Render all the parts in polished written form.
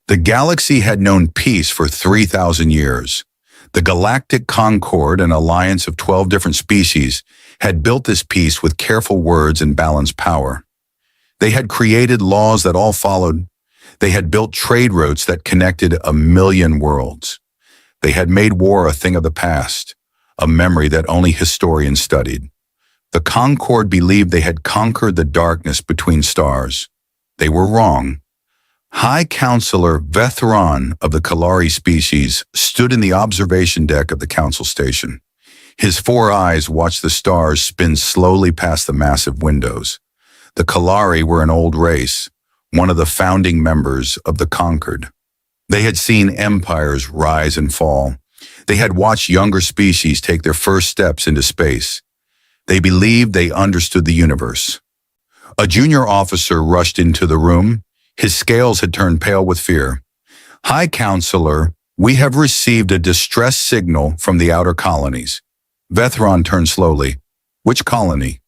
The galaxy had known peace for 3,000 years. The Galactic Concord, an alliance of 12 different species, had built this peace with careful words and balanced power. They had created laws that all followed. They had built trade routes that connected 1,000,000 worlds. They had made war a thing of the past, a memory that only historians studied. The Concord believed they had conquered the darkness between stars. They were wrong. High Counselor Vethron of the Kalari species stood in the observation deck of the council station. His 4 eyes watched the stars spin slowly past the massive windows. The Kalari were an old race, one of the founding members of the Concord. They had seen empires rise and fall. They had watched younger species take their first steps into space. They believed they understood the universe. A junior officer rushed into the room. His scales had turned pale with fear. "High Counselor, we have received a distress signal from the outer colonies." Vethron turned slowly. "Which colony?"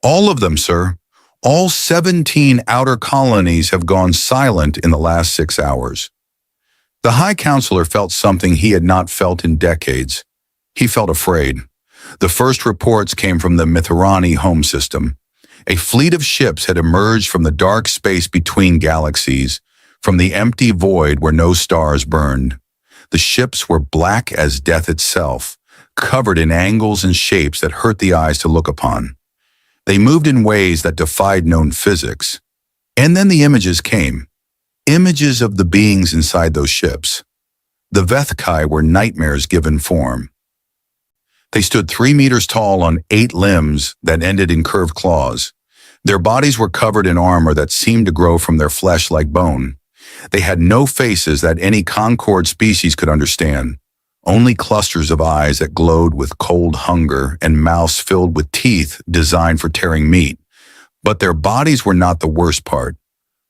"All of them, sir. All 17 outer colonies have gone silent in the last 6 hours." The High Counselor felt something he had not felt in decades. He felt afraid. The first reports came from the Mithrani home system. A fleet of ships had emerged from the dark space between galaxies, from the empty void where no stars burned. The ships were black as death itself, covered in angles and shapes that hurt the eyes to look upon. They moved in ways that defied known physics. And then the images came. Images of the beings inside those ships. The Vethkai were nightmares given form. They stood 3 meters tall on 8 limbs that ended in curved claws. Their bodies were covered in armor that seemed to grow from their flesh like bone. They had no faces that any Concord species could understand, only clusters of eyes that glowed with cold hunger and mouths filled with teeth designed for tearing meat. But their bodies were not the worst part.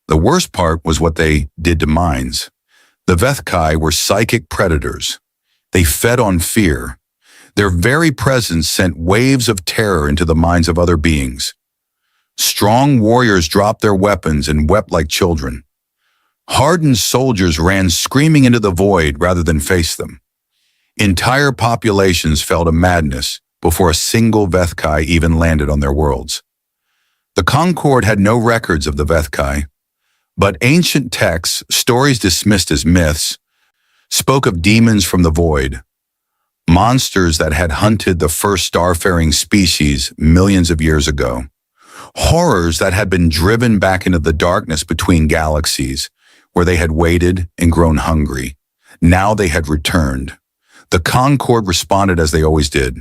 The worst part was what they did to minds. The Vethkai were psychic predators. They fed on fear. Their very presence sent waves of terror into the minds of other beings. Strong warriors dropped their weapons and wept like children. Hardened soldiers ran screaming into the void rather than face them. Entire populations fell to madness before a single Vethkai even landed on their worlds. The Concord had no records of the Vethkai, but ancient texts, stories dismissed as myths, spoke of demons from the void. Monsters that had hunted the first starfaring species millions of years ago. Horrors that had been driven back into the darkness between galaxies, where they had waited and grown hungry. Now they had returned. The Concord responded as they always did.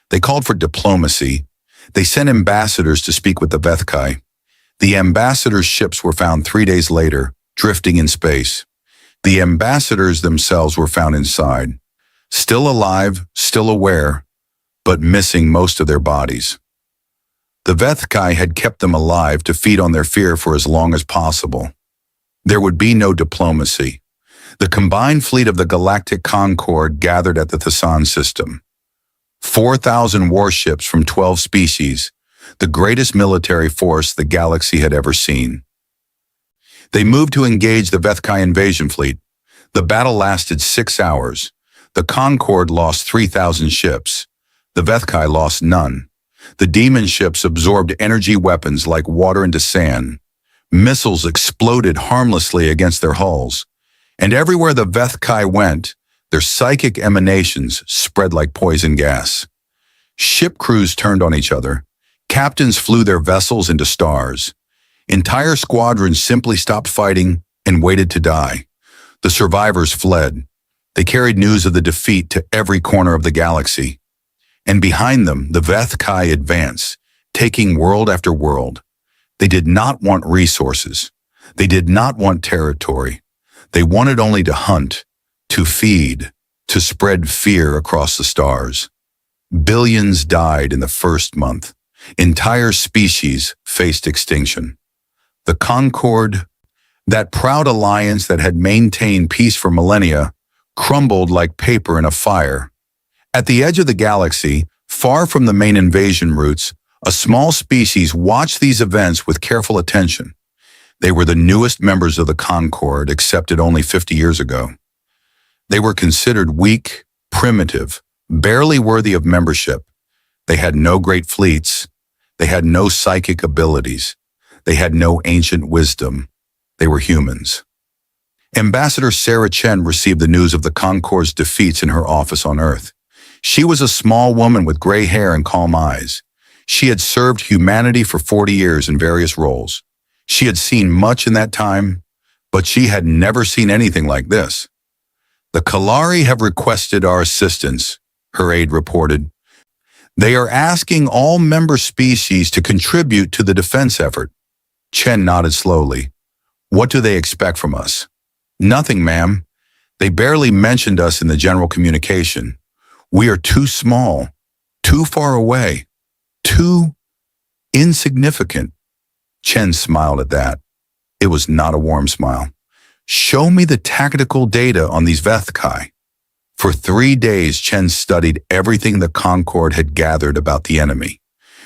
They called for diplomacy. They sent ambassadors to speak with the Vethkai. The ambassadors' ships were found 3 days later, drifting in space. The ambassadors themselves were found inside. Still alive, still aware, but missing most of their bodies. The Vethkai had kept them alive to feed on their fear for as long as possible. There would be no diplomacy. The combined fleet of the Galactic Concord gathered at the Thassan system. 4,000 warships from 12 species, the greatest military force the galaxy had ever seen. They moved to engage the Vethkai invasion fleet. The battle lasted 6 hours. The Concord lost 3,000 ships. The Vethkai lost none. The demon ships absorbed energy weapons like water into sand. Missiles exploded harmlessly against their hulls. And everywhere the Vethkai went, their psychic emanations spread like poison gas. Ship crews turned on each other. Captains flew their vessels into stars. Entire squadrons simply stopped fighting and waited to die. The survivors fled. They carried news of the defeat to every corner of the galaxy. And behind them, the Vethkai advanced, taking world after world. They did not want resources. They did not want territory. They wanted only to hunt, to feed, to spread fear across the stars. Billions died in the first month. Entire species faced extinction. The Concord, that proud alliance that had maintained peace for millennia, crumbled like paper in a fire. At the edge of the galaxy, far from the main invasion routes, a small species watched these events with careful attention. They were the newest members of the Concord, accepted only 50 years ago. They were considered weak, primitive, barely worthy of membership. They had no great fleets. They had no psychic abilities. They had no ancient wisdom. They were humans. Ambassador Sarah Chen received the news of the Concord's defeats in her office on Earth. She was a small woman with gray hair and calm eyes. She had served humanity for 40 years in various roles. She had seen much in that time, but she had never seen anything like this. "The Kalari have requested our assistance," her aide reported. "They are asking all member species to contribute to the defense effort." Chen nodded slowly. "What do they expect from us?" "Nothing, ma'am. They barely mentioned us in the general communication. We are too small, too far away, too insignificant." Chen smiled at that. It was not a warm smile. "Show me the tactical data on these Vethkai." For 3 days, Chen studied everything the Concord had gathered about the enemy.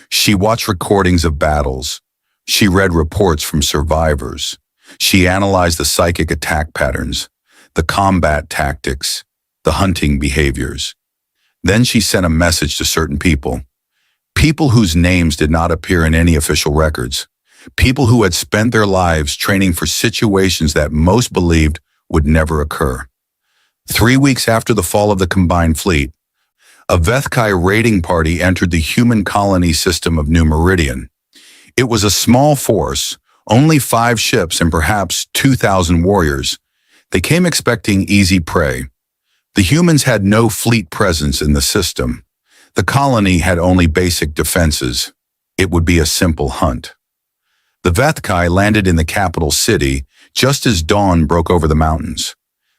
She watched recordings of battles. She read reports from survivors. She analyzed the psychic attack patterns, the combat tactics, the hunting behaviors. Then she sent a message to certain people whose names did not appear in any official records, people who had spent their lives training for situations that most believed would never occur. 3 weeks after the fall of the combined fleet, a Vethkai raiding party entered the human colony system of New Meridian. It was a small force, only 5 ships and perhaps 2,000 warriors. They came expecting easy prey. The humans had no fleet presence in the system. The colony had only basic defenses. It would be a simple hunt. The Vethkai landed in the capital city just as dawn broke over the mountains.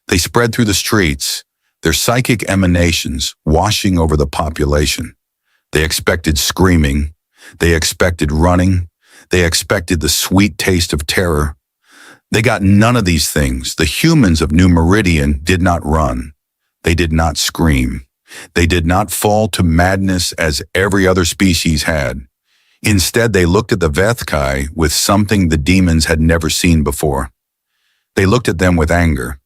They spread through the streets, their psychic emanations washing over the population. They expected screaming. They expected running. They expected the sweet taste of terror. They got none of these things. The humans of New Meridian did not run. They did not scream. They did not fall to madness as every other species had. Instead, they looked at the Vethkai with something the demons had never seen before. They looked at them with anger.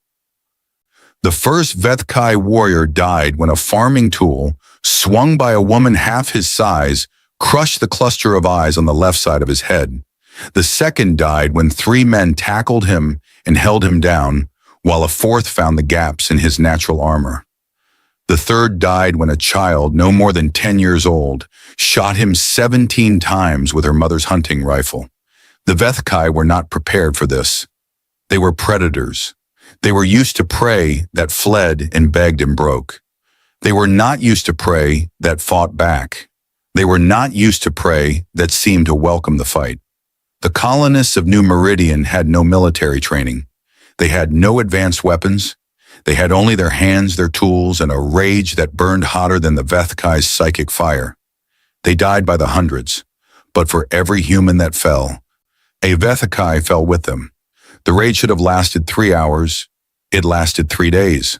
The first Vethkai warrior died when a farming tool, swung by a woman half his size, crushed the cluster of eyes on the left side of his head. The second died when 3 men tackled him and held him down, while a fourth found the gaps in his natural armor. The third died when a child, no more than 10 years old, shot him 17 times with her mother's hunting rifle. The Vethkai were not prepared for this. They were predators. They were used to prey that fled and begged and broke. They were not used to prey that fought back. They were not used to prey that seemed to welcome the fight. The colonists of New Meridian had no military training. They had no advanced weapons. They had only their hands, their tools, and a rage that burned hotter than the Vethkai's psychic fire. They died by the hundreds, but for every human that fell, a Vethkai fell with them. The raid should have lasted 3 hours. It lasted 3 days.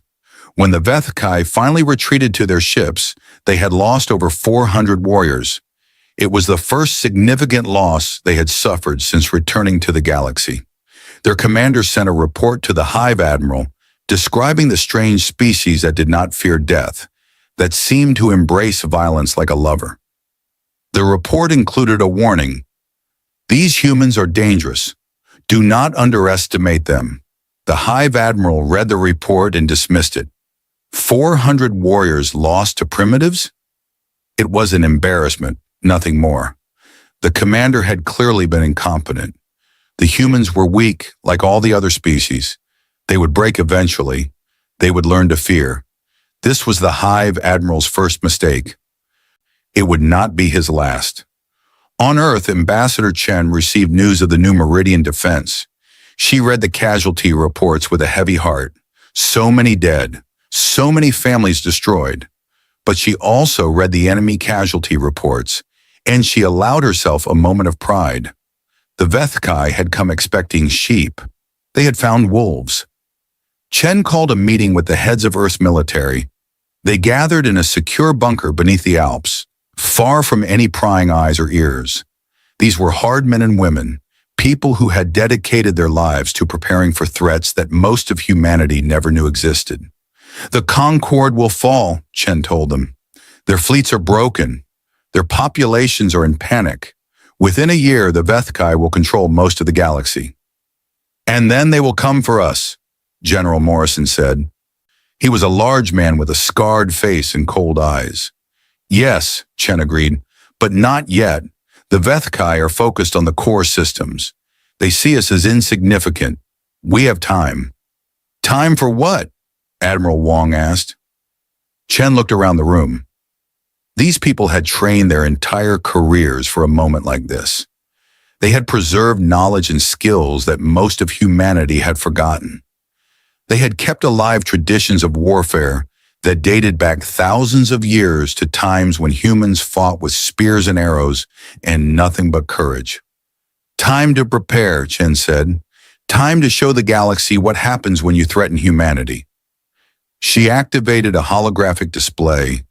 When the Vethkai finally retreated to their ships, they had lost over 400 warriors. It was the first significant loss they had suffered since returning to the galaxy. Their commander sent a report to the Hive Admiral describing the strange species that did not fear death, that seemed to embrace violence like a lover. The report included a warning. "These humans are dangerous. Do not underestimate them." The Hive Admiral read the report and dismissed it. 400 warriors lost to primitives? It was an embarrassment, nothing more. The commander had clearly been incompetent. The humans were weak, like all the other species. They would break eventually. They would learn to fear. This was the Hive Admiral's first mistake. It would not be his last. On Earth, Ambassador Chen received news of the New Meridian defense. She read the casualty reports with a heavy heart. So many dead, so many families destroyed. But she also read the enemy casualty reports, and she allowed herself a moment of pride. The Vethkai had come expecting sheep. They had found wolves. Chen called a meeting with the heads of Earth's military. They gathered in a secure bunker beneath the Alps, far from any prying eyes or ears. These were hard men and women, People who had dedicated their lives to preparing for threats that most of humanity never knew existed. The Concord will fall, Chen told them. Their fleets are broken. Their populations are in panic. Within a year, the Vethkai will control most of the galaxy. And then they will come for us, General Morrison said. He was a large man with a scarred face and cold eyes. Yes, Chen agreed, but not yet. The Vethkai are focused on the core systems. They see us as insignificant. We have time. Time for what? Admiral Wong asked. Chen looked around the room. These people had trained their entire careers for a moment like this. They had preserved knowledge and skills that most of humanity had forgotten. They had kept alive traditions of warfare that dated back thousands of years to times when humans fought with spears and arrows and nothing but courage. Time to prepare, Chen said. Time to show the galaxy what happens when you threaten humanity. She activated a holographic display.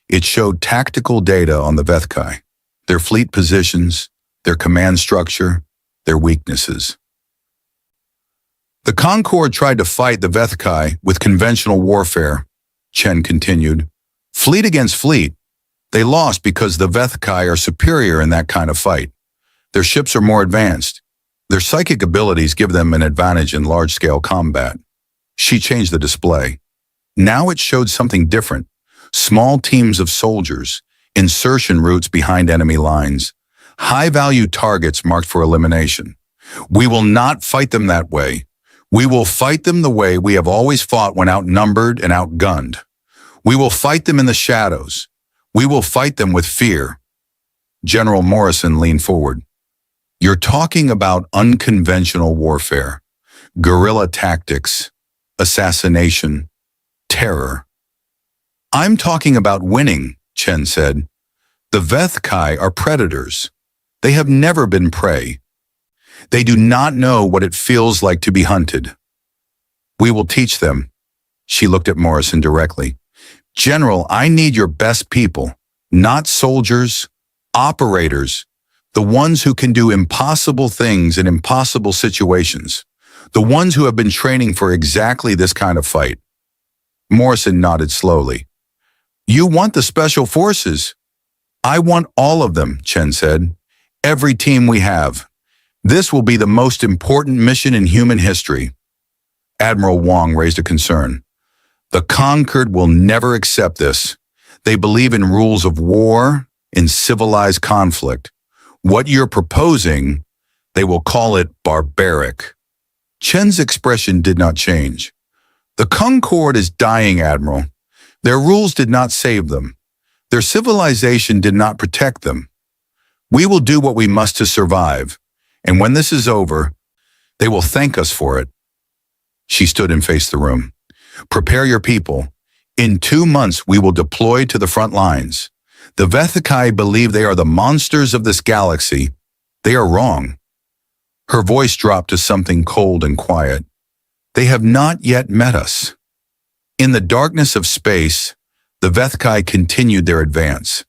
It showed tactical data on the Vethkai, their fleet positions, their command structure, their weaknesses. The Concord tried to fight the Vethkai with conventional warfare, Chen continued. Fleet against fleet. They lost because the Vethkai are superior in that kind of fight. Their ships are more advanced. Their psychic abilities give them an advantage in large-scale combat. She changed the display. Now it showed something different. Small teams of soldiers, insertion routes behind enemy lines, high-value targets marked for elimination. We will not fight them that way. We will fight them the way we have always fought when outnumbered and outgunned. We will fight them in the shadows. We will fight them with fear. General Morrison leaned forward. You're talking about unconventional warfare, guerrilla tactics, assassination, terror. I'm talking about winning, Chen said. The Vethkai are predators. They have never been prey. They do not know what it feels like to be hunted. We will teach them. She looked at Morrison directly. General, I need your best people, not soldiers, operators, the ones who can do impossible things in impossible situations, the ones who have been training for exactly this kind of fight. Morrison nodded slowly. You want the special forces? I want all of them, Chen said. Every team we have. This will be the most important mission in human history. Admiral Wong raised a concern. The Conquered will never accept this. They believe in rules of war, in civilized conflict. What you're proposing, they will call it barbaric. Chen's expression did not change. The Concord is dying, Admiral. Their rules did not save them. Their civilization did not protect them. We will do what we must to survive, and when this is over, they will thank us for it. She stood and faced the room. Prepare your people. In 2 months, we will deploy to the front lines. The Vethkai believe they are the monsters of this galaxy. They are wrong. Her voice dropped to something cold and quiet. They have not yet met us. In the darkness of space, the Vethkai continued their advance.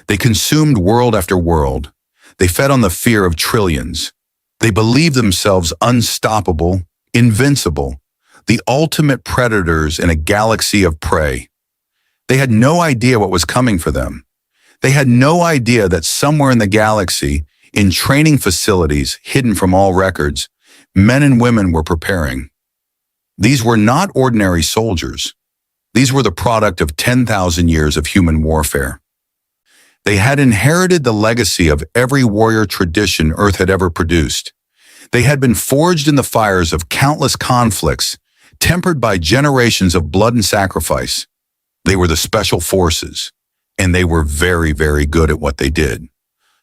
They consumed world after world. They fed on the fear of trillions. They believed themselves unstoppable, invincible, the ultimate predators in a galaxy of prey. They had no idea what was coming for them. They had no idea that somewhere in the galaxy, in training facilities hidden from all records, men and women were preparing. These were not ordinary soldiers. These were the product of 10,000 years of human warfare. They had inherited the legacy of every warrior tradition Earth had ever produced. They had been forged in the fires of countless conflicts, tempered by generations of blood and sacrifice. They were the special forces, and they were very, very good at what they did.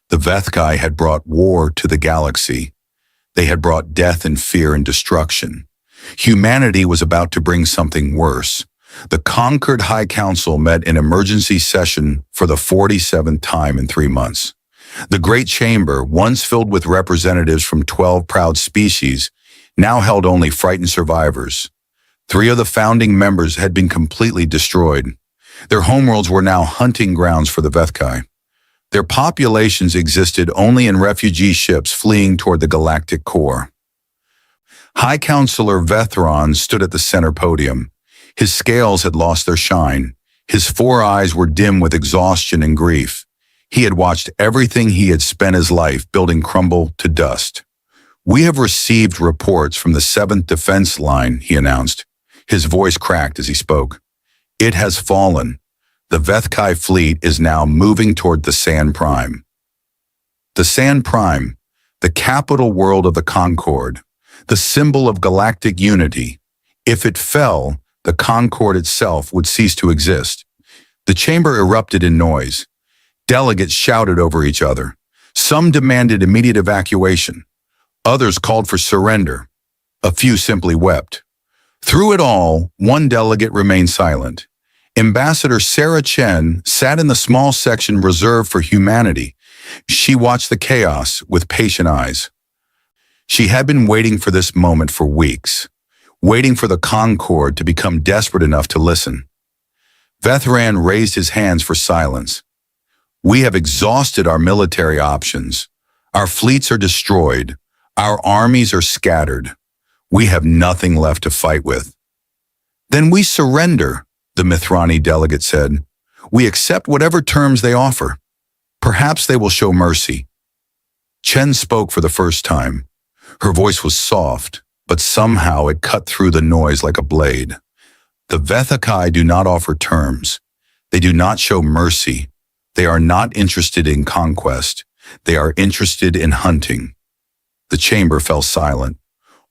The Vethkai had brought war to the galaxy. They had brought death and fear and destruction. Humanity was about to bring something worse. The Conquered High Council met in emergency session for the 47th time in 3 months. The Great Chamber, once filled with representatives from 12 proud species, now held only frightened survivors. 3 of the founding members had been completely destroyed. Their homeworlds were now hunting grounds for the Vethkai. Their populations existed only in refugee ships fleeing toward the galactic core. High Counselor Vethron stood at the center podium. His scales had lost their shine. His 4 eyes were dim with exhaustion and grief. He had watched everything he had spent his life building crumble to dust. "We have received reports from the 7th Defense Line," he announced. His voice cracked as he spoke. "It has fallen. The Vethkai fleet is now moving toward the Sand Prime." The Sand Prime, the capital world of the Concord, the symbol of galactic unity. If it fell, the Concord itself would cease to exist. The chamber erupted in noise. Delegates shouted over each other. Some demanded immediate evacuation. Others called for surrender. A few simply wept. Through it all, one delegate remained silent. Ambassador Sarah Chen sat in the small section reserved for humanity. She watched the chaos with patient eyes. She had been waiting for this moment for weeks, waiting for the Concord to become desperate enough to listen. Vethran raised his hands for silence. "We have exhausted our military options. Our fleets are destroyed. Our armies are scattered. We have nothing left to fight with." "Then we surrender," the Mithrani delegate said. "We accept whatever terms they offer. Perhaps they will show mercy." Chen spoke for the first time. Her voice was soft, but somehow it cut through the noise like a blade. "The Vethakai do not offer terms. They do not show mercy. They are not interested in conquest. They are interested in hunting." The chamber fell silent.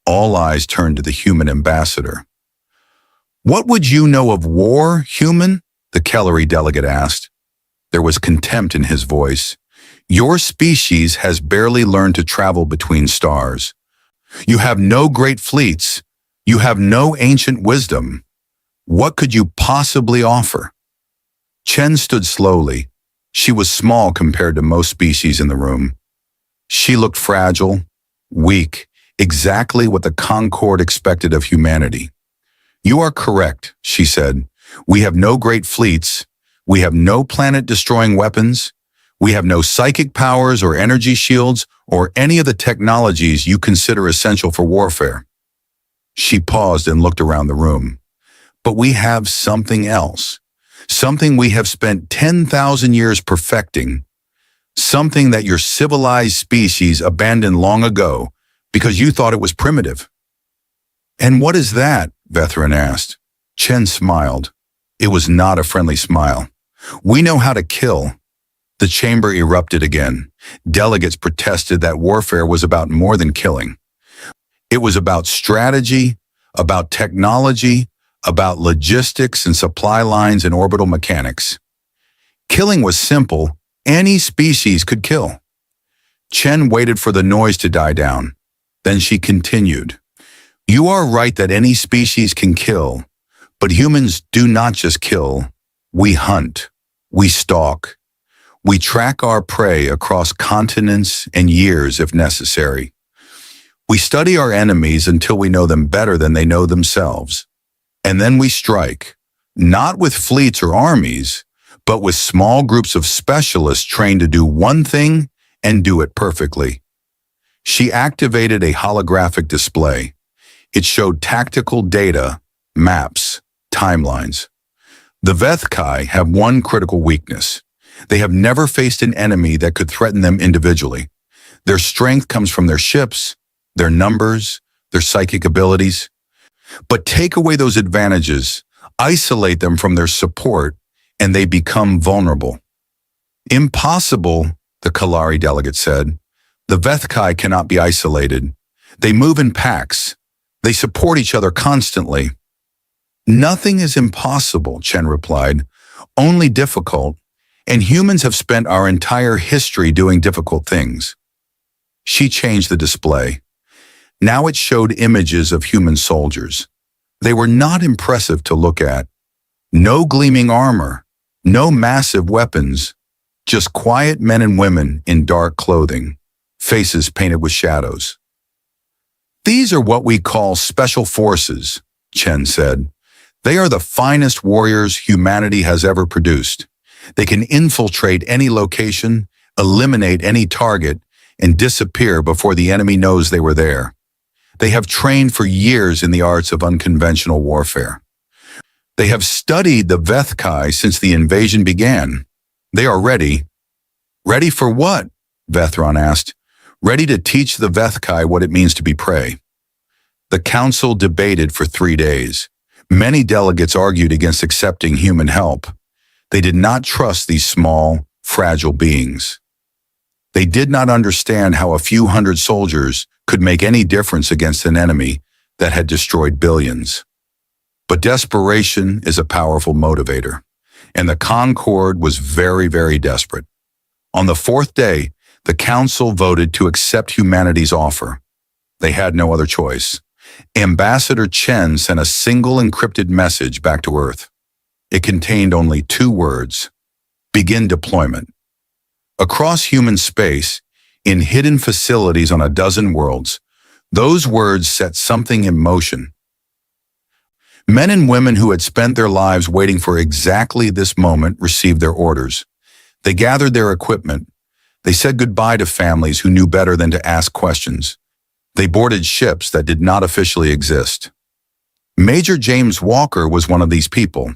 All eyes turned to the human ambassador. "What would you know of war, human?" the Kellery delegate asked. There was contempt in his voice. "Your species has barely learned to travel between stars. You have no great fleets. You have no ancient wisdom. What could you possibly offer?" Chen stood slowly. She was small compared to most species in the room. She looked fragile, weak, exactly what the Concord expected of humanity. "You are correct," she said. "We have no great fleets. We have no planet-destroying weapons. We have no psychic powers or energy shields or any of the technologies you consider essential for warfare." She paused and looked around the room. "But we have something else. Something we have spent 10,000 years perfecting. Something that your civilized species abandoned long ago because you thought it was primitive." "And what is that?" Vethran asked. Chen smiled. It was not a friendly smile. "We know how to kill." The chamber erupted again. Delegates protested that warfare was about more than killing. It was about strategy, about technology, about logistics and supply lines and orbital mechanics. Killing was simple. Any species could kill. Chen waited for the noise to die down. Then she continued. "You are right that any species can kill, but humans do not just kill. We hunt. We stalk. We track our prey across continents and years if necessary. We study our enemies until we know them better than they know themselves. And then we strike, not with fleets or armies, but with small groups of specialists trained to do one thing and do it perfectly." She activated a holographic display. It showed tactical data, maps, timelines. The Vethkai have one critical weakness. They have never faced an enemy that could threaten them individually. Their strength comes from their ships, their numbers, their psychic abilities. But take away those advantages, isolate them from their support, and they become vulnerable. "Impossible," the Kalari delegate said. "The Vethkai cannot be isolated. They move in packs. They support each other constantly." "Nothing is impossible," Chen replied. "Only difficult, and humans have spent our entire history doing difficult things." She changed the display. Now it showed images of human soldiers. They were not impressive to look at. No gleaming armor, no massive weapons, just quiet men and women in dark clothing, faces painted with shadows. "These are what we call special forces," Chen said. "They are the finest warriors humanity has ever produced. They can infiltrate any location eliminate any target, and disappear before the enemy knows they were there. They have trained for years in the arts of unconventional warfare. They have studied the Vethkai since the invasion began. They are ready. Ready for what? Vethron asked. Ready to teach the Vethkai what it means to be prey. The council debated for 3 days. Many delegates argued against accepting human help. They did not trust these small, fragile beings. They did not understand how a few hundred soldiers could make any difference against an enemy that had destroyed billions. But desperation is a powerful motivator, and the Concord was very, very desperate. On the 4th day, the council voted to accept humanity's offer. They had no other choice. Ambassador Chen sent a single encrypted message back to Earth. It contained only 2 words: begin deployment. Across human space, in hidden facilities on a dozen worlds, those words set something in motion. Men and women who had spent their lives waiting for exactly this moment received their orders. They gathered their equipment. They said goodbye to families who knew better than to ask questions. They boarded ships that did not officially exist. Major James Walker was one of these people.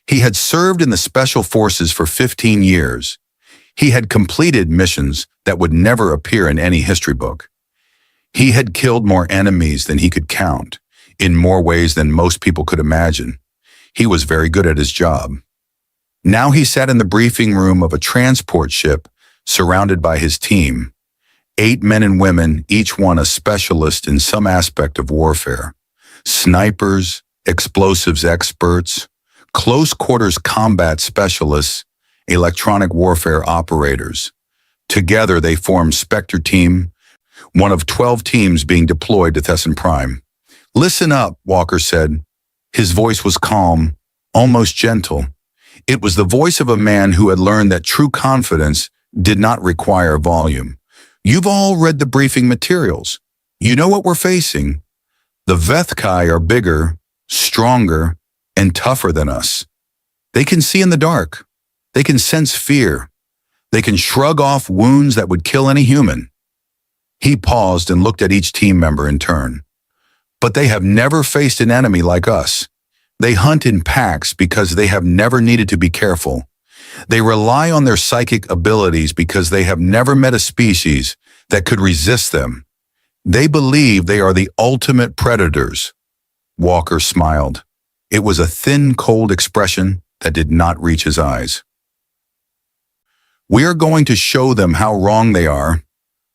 He had served in the Special Forces for 15 years. He had completed missions that would never appear in any history book. He had killed more enemies than he could count, in more ways than most people could imagine. He was very good at his job. Now he sat in the briefing room of a transport ship, surrounded by his team. 8 men and women, each one a specialist in some aspect of warfare. Snipers, explosives experts, close quarters combat specialists, electronic warfare operators. Together they formed Spectre Team, one of 12 teams being deployed to Thesson Prime. Listen up, Walker said. His voice was calm, almost gentle. It was the voice of a man who had learned that true confidence did not require volume. You've all read the briefing materials. You know what we're facing. The Vethkai are bigger, stronger, and tougher than us. They can see in the dark. They can sense fear. They can shrug off wounds that would kill any human. He paused and looked at each team member in turn. But they have never faced an enemy like us. They hunt in packs because they have never needed to be careful. They rely on their psychic abilities because they have never met a species that could resist them. They believe they are the ultimate predators. Walker smiled. It was a thin, cold expression that did not reach his eyes. We are going to show them how wrong they are.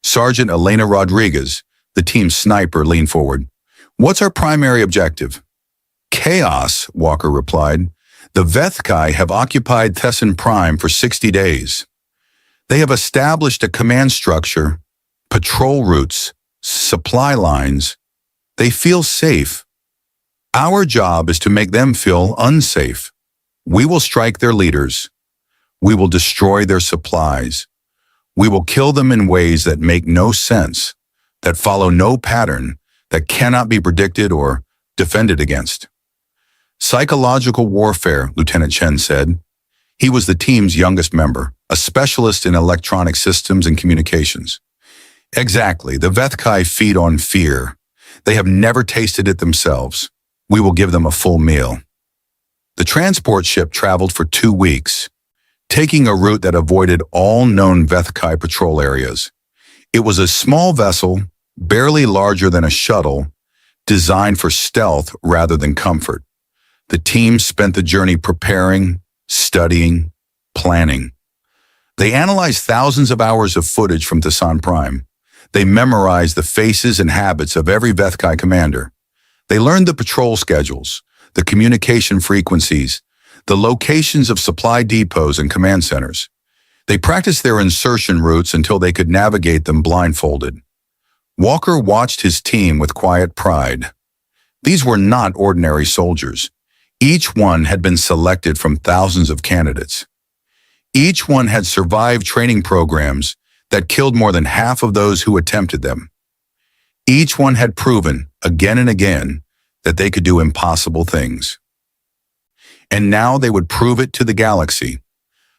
Sergeant Elena Rodriguez, the team's sniper, leaned forward. What's our primary objective? Chaos, Walker replied. The Vethkai have occupied Thesson Prime for 60 days. They have established a command structure, patrol routes, supply lines. They feel safe. Our job is to make them feel unsafe. We will strike their leaders. We will destroy their supplies. We will kill them in ways that make no sense, that follow no pattern, that cannot be predicted or defended against. Psychological warfare, Lieutenant Chen said. He was the team's youngest member, a specialist in electronic systems and communications. Exactly, the Vethkai feed on fear. They have never tasted it themselves. We will give them a full meal. The transport ship traveled for 2 weeks, taking a route that avoided all known Vethkai patrol areas. It was a small vessel, barely larger than a shuttle, designed for stealth rather than comfort. The team spent the journey preparing, studying, planning. They analyzed thousands of hours of footage from Thesson Prime. They memorized the faces and habits of every Vethkai commander. They learned the patrol schedules, the communication frequencies, the locations of supply depots and command centers. They practiced their insertion routes until they could navigate them blindfolded. Walker watched his team with quiet pride. These were not ordinary soldiers. Each one had been selected from thousands of candidates. Each one had survived training programs that killed more than half of those who attempted them. Each one had proven, again and again, that they could do impossible things. And now they would prove it to the galaxy.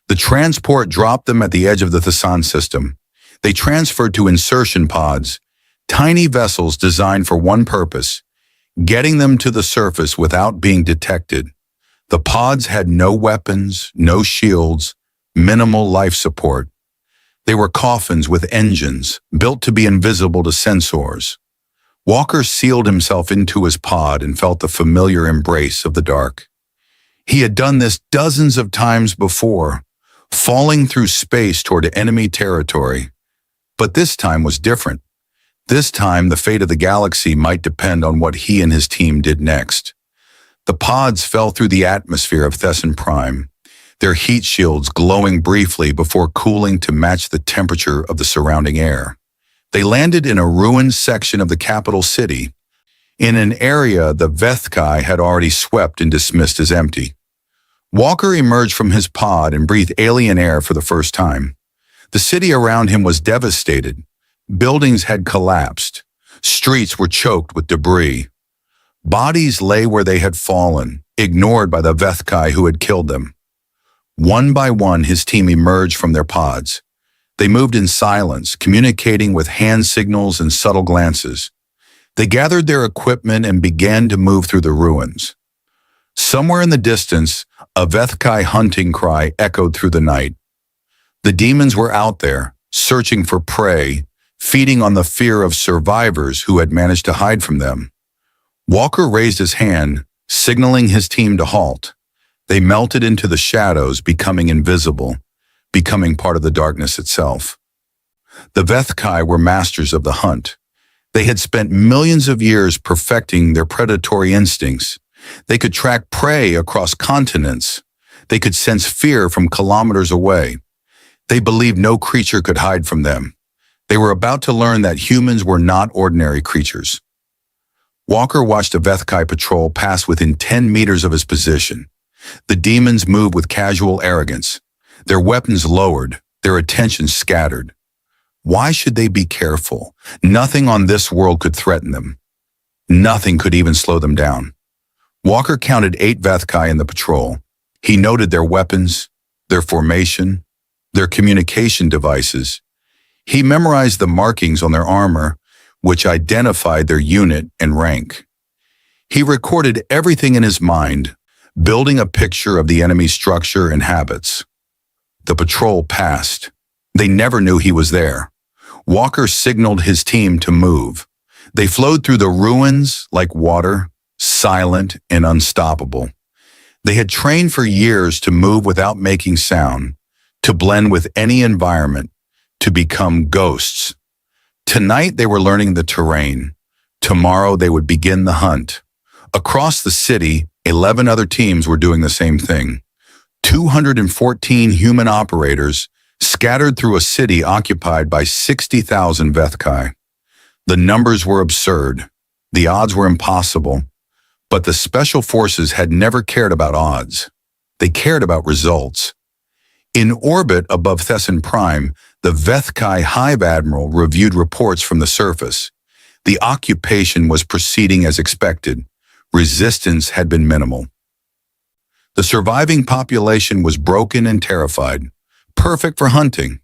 The transport dropped them at the edge of the Thesan system. They transferred to insertion pods, tiny vessels designed for one purpose, getting them to the surface without being detected. The pods had no weapons, no shields, minimal life support. They were coffins with engines, built to be invisible to sensors. Walker sealed himself into his pod and felt the familiar embrace of the dark. He had done this dozens of times before, falling through space toward enemy territory. But this time was different. This time, the fate of the galaxy might depend on what he and his team did next. The pods fell through the atmosphere of Thesan Prime, their heat shields glowing briefly before cooling to match the temperature of the surrounding air. They landed in a ruined section of the capital city, in an area the Vethkai had already swept and dismissed as empty. Walker emerged from his pod and breathed alien air for the first time. The city around him was devastated. Buildings had collapsed. Streets were choked with debris. Bodies lay where they had fallen, ignored by the Vethkai who had killed them. One by one, his team emerged from their pods. They moved in silence, communicating with hand signals and subtle glances. They gathered their equipment and began to move through the ruins. Somewhere in the distance, a Vethkai hunting cry echoed through the night. The demons were out there, searching for prey, feeding on the fear of survivors who had managed to hide from them. Walker raised his hand, signaling his team to halt. They melted into the shadows, becoming invisible, becoming part of the darkness itself. The Vethkai were masters of the hunt. They had spent millions of years perfecting their predatory instincts. They could track prey across continents. They could sense fear from kilometers away. They believed no creature could hide from them. They were about to learn that humans were not ordinary creatures. Walker watched a Vethkai patrol pass within 10 meters of his position. The demons moved with casual arrogance. Their weapons lowered, their attention scattered. Why should they be careful? Nothing on this world could threaten them. Nothing could even slow them down. Walker counted 8 Vethkai in the patrol. He noted their weapons, their formation, their communication devices. He memorized the markings on their armor, which identified their unit and rank. He recorded everything in his mind, building a picture of the enemy's structure and habits. The patrol passed. They never knew he was there. Walker signaled his team to move. They flowed through the ruins like water, silent and unstoppable. They had trained for years to move without making sound, to blend with any environment, to become ghosts. Tonight they were learning the terrain. Tomorrow they would begin the hunt. Across the city, 11 other teams were doing the same thing. 214 human operators scattered through a city occupied by 60,000 Vethkai. The numbers were absurd. The odds were impossible. But the special forces had never cared about odds. They cared about results. In orbit above Thesan Prime, the Vethkai Hive Admiral reviewed reports from the surface. The occupation was proceeding as expected. Resistance had been minimal. The surviving population was broken and terrified, perfect for hunting.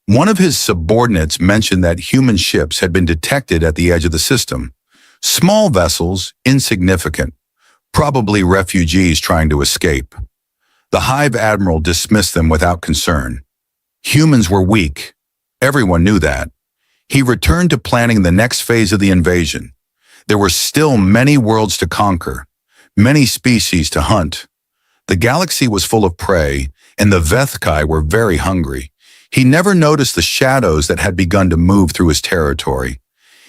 One of his subordinates mentioned that human ships had been detected at the edge of the system. Small vessels, insignificant, probably refugees trying to escape. The Hive Admiral dismissed them without concern. Humans were weak. Everyone knew that. He returned to planning the next phase of the invasion. There were still many worlds to conquer, many species to hunt. The galaxy was full of prey, and the Vethkai were very hungry. He never noticed the shadows that had begun to move through his territory.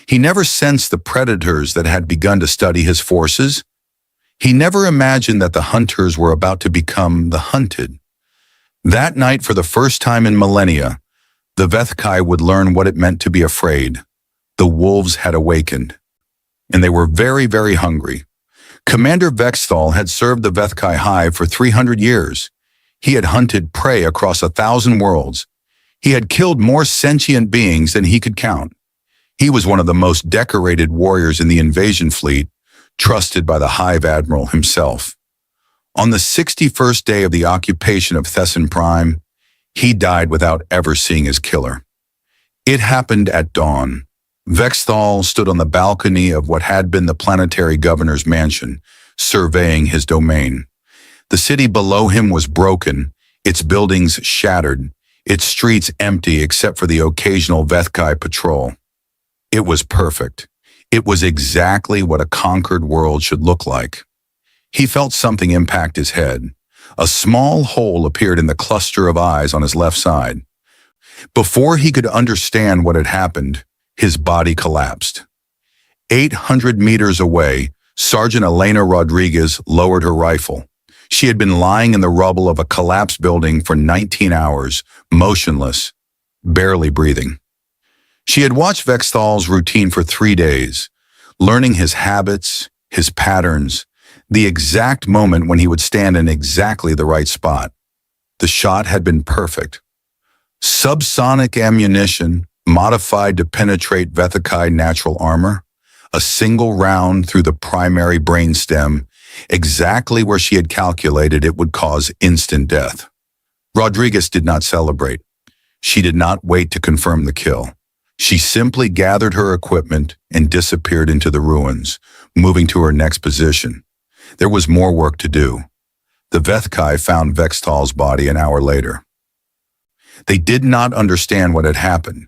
He never sensed the predators that had begun to study his forces. He never imagined that the hunters were about to become the hunted. That night, for the first time in millennia, the Vethkai would learn what it meant to be afraid. The wolves had awakened, and they were very, very hungry. Commander Vexthal had served the Vethkai Hive for 300 years. He had hunted prey across 1,000 worlds. He had killed more sentient beings than he could count. He was one of the most decorated warriors in the invasion fleet, trusted by the Hive Admiral himself. On the 61st day of the occupation of Thesson Prime, he died without ever seeing his killer. It happened at dawn. Vexthal stood on the balcony of what had been the planetary governor's mansion, surveying his domain. The city below him was broken, its buildings shattered, its streets empty except for the occasional Vethkai patrol. It was perfect. It was exactly what a conquered world should look like. He felt something impact his head. A small hole appeared in the cluster of eyes on his left side. Before he could understand what had happened, his body collapsed. 800 meters away, Sergeant Elena Rodriguez lowered her rifle. She had been lying in the rubble of a collapsed building for 19 hours, motionless, barely breathing. She had watched Vexthal's routine for 3 days, learning his habits, his patterns, the exact moment when he would stand in exactly the right spot. The shot had been perfect. Subsonic ammunition, modified to penetrate Vethakai natural armor, a single round through the primary brainstem, exactly where she had calculated it would cause instant death. Rodriguez did not celebrate. She did not wait to confirm the kill. She simply gathered her equipment and disappeared into the ruins, moving to her next position. There was more work to do. The Vethkai found Vextal's body an hour later. They did not understand what had happened.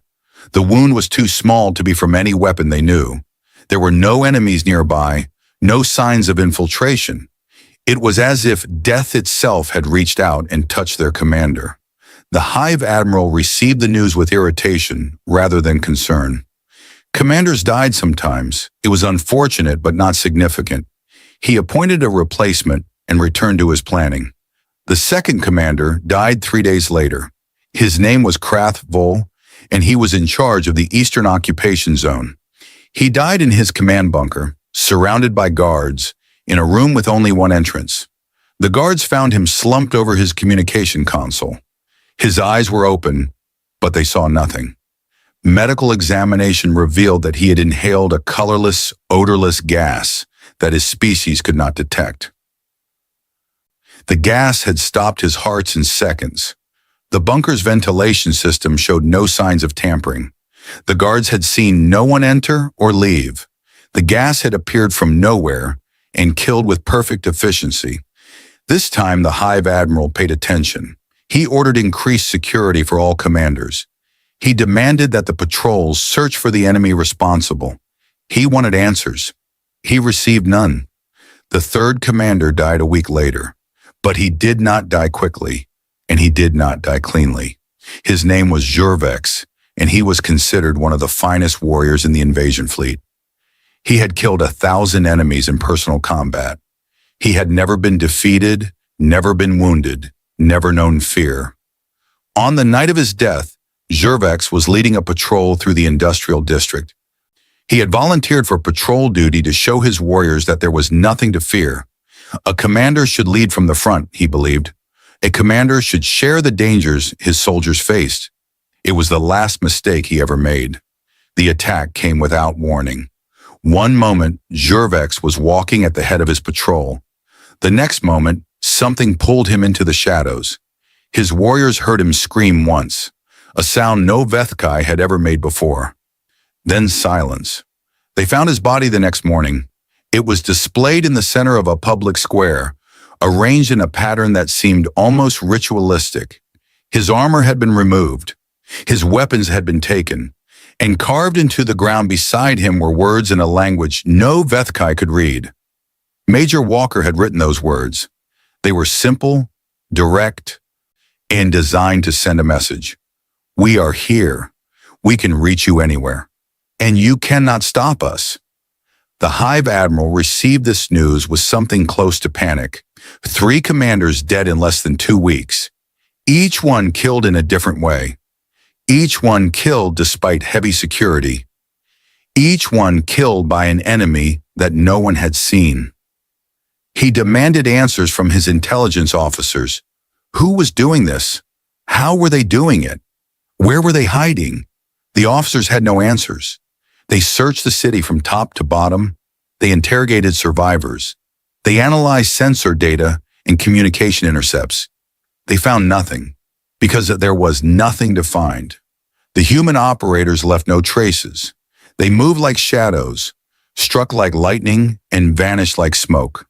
The wound was too small to be from any weapon they knew. There were no enemies nearby, no signs of infiltration. It was as if death itself had reached out and touched their commander. The Hive Admiral received the news with irritation rather than concern. Commanders died sometimes. It was unfortunate but not significant. He appointed a replacement and returned to his planning. The second commander died 3 days later. His name was Krath Vol, and he was in charge of the Eastern Occupation Zone. He died in his command bunker, surrounded by guards, in a room with only one entrance. The guards found him slumped over his communication console. His eyes were open, but they saw nothing. Medical examination revealed that he had inhaled a colorless, odorless gas that his species could not detect. The gas had stopped his heart in seconds. The bunker's ventilation system showed no signs of tampering. The guards had seen no one enter or leave. The gas had appeared from nowhere and killed with perfect efficiency. This time the Hive Admiral paid attention. He ordered increased security for all commanders. He demanded that the patrols search for the enemy responsible. He wanted answers. He received none. The third commander died a week later, but he did not die quickly, and he did not die cleanly. His name was Jurvex, and he was considered one of the finest warriors in the invasion fleet. He had killed 1,000 enemies in personal combat. He had never been defeated, never been wounded, never known fear. On the night of his death, Jurvex was leading a patrol through the industrial district. He had volunteered for patrol duty to show his warriors that there was nothing to fear. A commander should lead from the front, he believed. A commander should share the dangers his soldiers faced. It was the last mistake he ever made. The attack came without warning. One moment, Jurvex was walking at the head of his patrol. The next moment, something pulled him into the shadows. His warriors heard him scream once, a sound no Vethkai had ever made before. Then silence. They found his body the next morning. It was displayed in the center of a public square, arranged in a pattern that seemed almost ritualistic. His armor had been removed. His weapons had been taken, and carved into the ground beside him were words in a language no Vethkai could read. Major Walker had written those words. They were simple, direct, and designed to send a message. We are here. We can reach you anywhere. And you cannot stop us. The Hive Admiral received this news with something close to panic. 3 commanders dead in less than 2 weeks. Each one killed in a different way. Each one killed despite heavy security. Each one killed by an enemy that no one had seen. He demanded answers from his intelligence officers. Who was doing this? How were they doing it? Where were they hiding? The officers had no answers. They searched the city from top to bottom. They interrogated survivors. They analyzed sensor data and communication intercepts. They found nothing, because there was nothing to find. The human operators left no traces. They moved like shadows, struck like lightning, and vanished like smoke.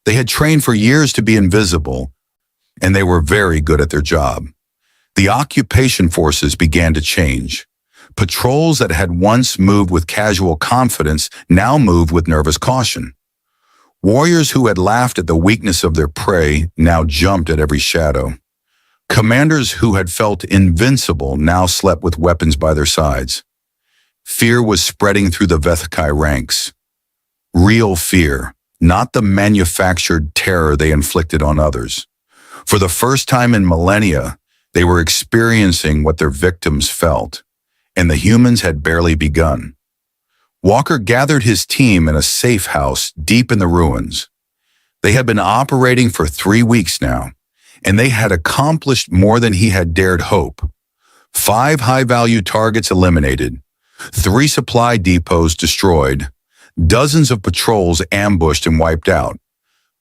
They had trained for years to be invisible, and they were very good at their job. The occupation forces began to change. Patrols that had once moved with casual confidence now moved with nervous caution. Warriors who had laughed at the weakness of their prey now jumped at every shadow. Commanders who had felt invincible now slept with weapons by their sides. Fear was spreading through the Vethkai ranks. Real fear, not the manufactured terror they inflicted on others. For the first time in millennia, they were experiencing what their victims felt, and the humans had barely begun. Walker gathered his team in a safe house deep in the ruins. They had been operating for 3 weeks now, and they had accomplished more than he had dared hope. 5 high-value targets eliminated, 3 supply depots destroyed, dozens of patrols ambushed and wiped out.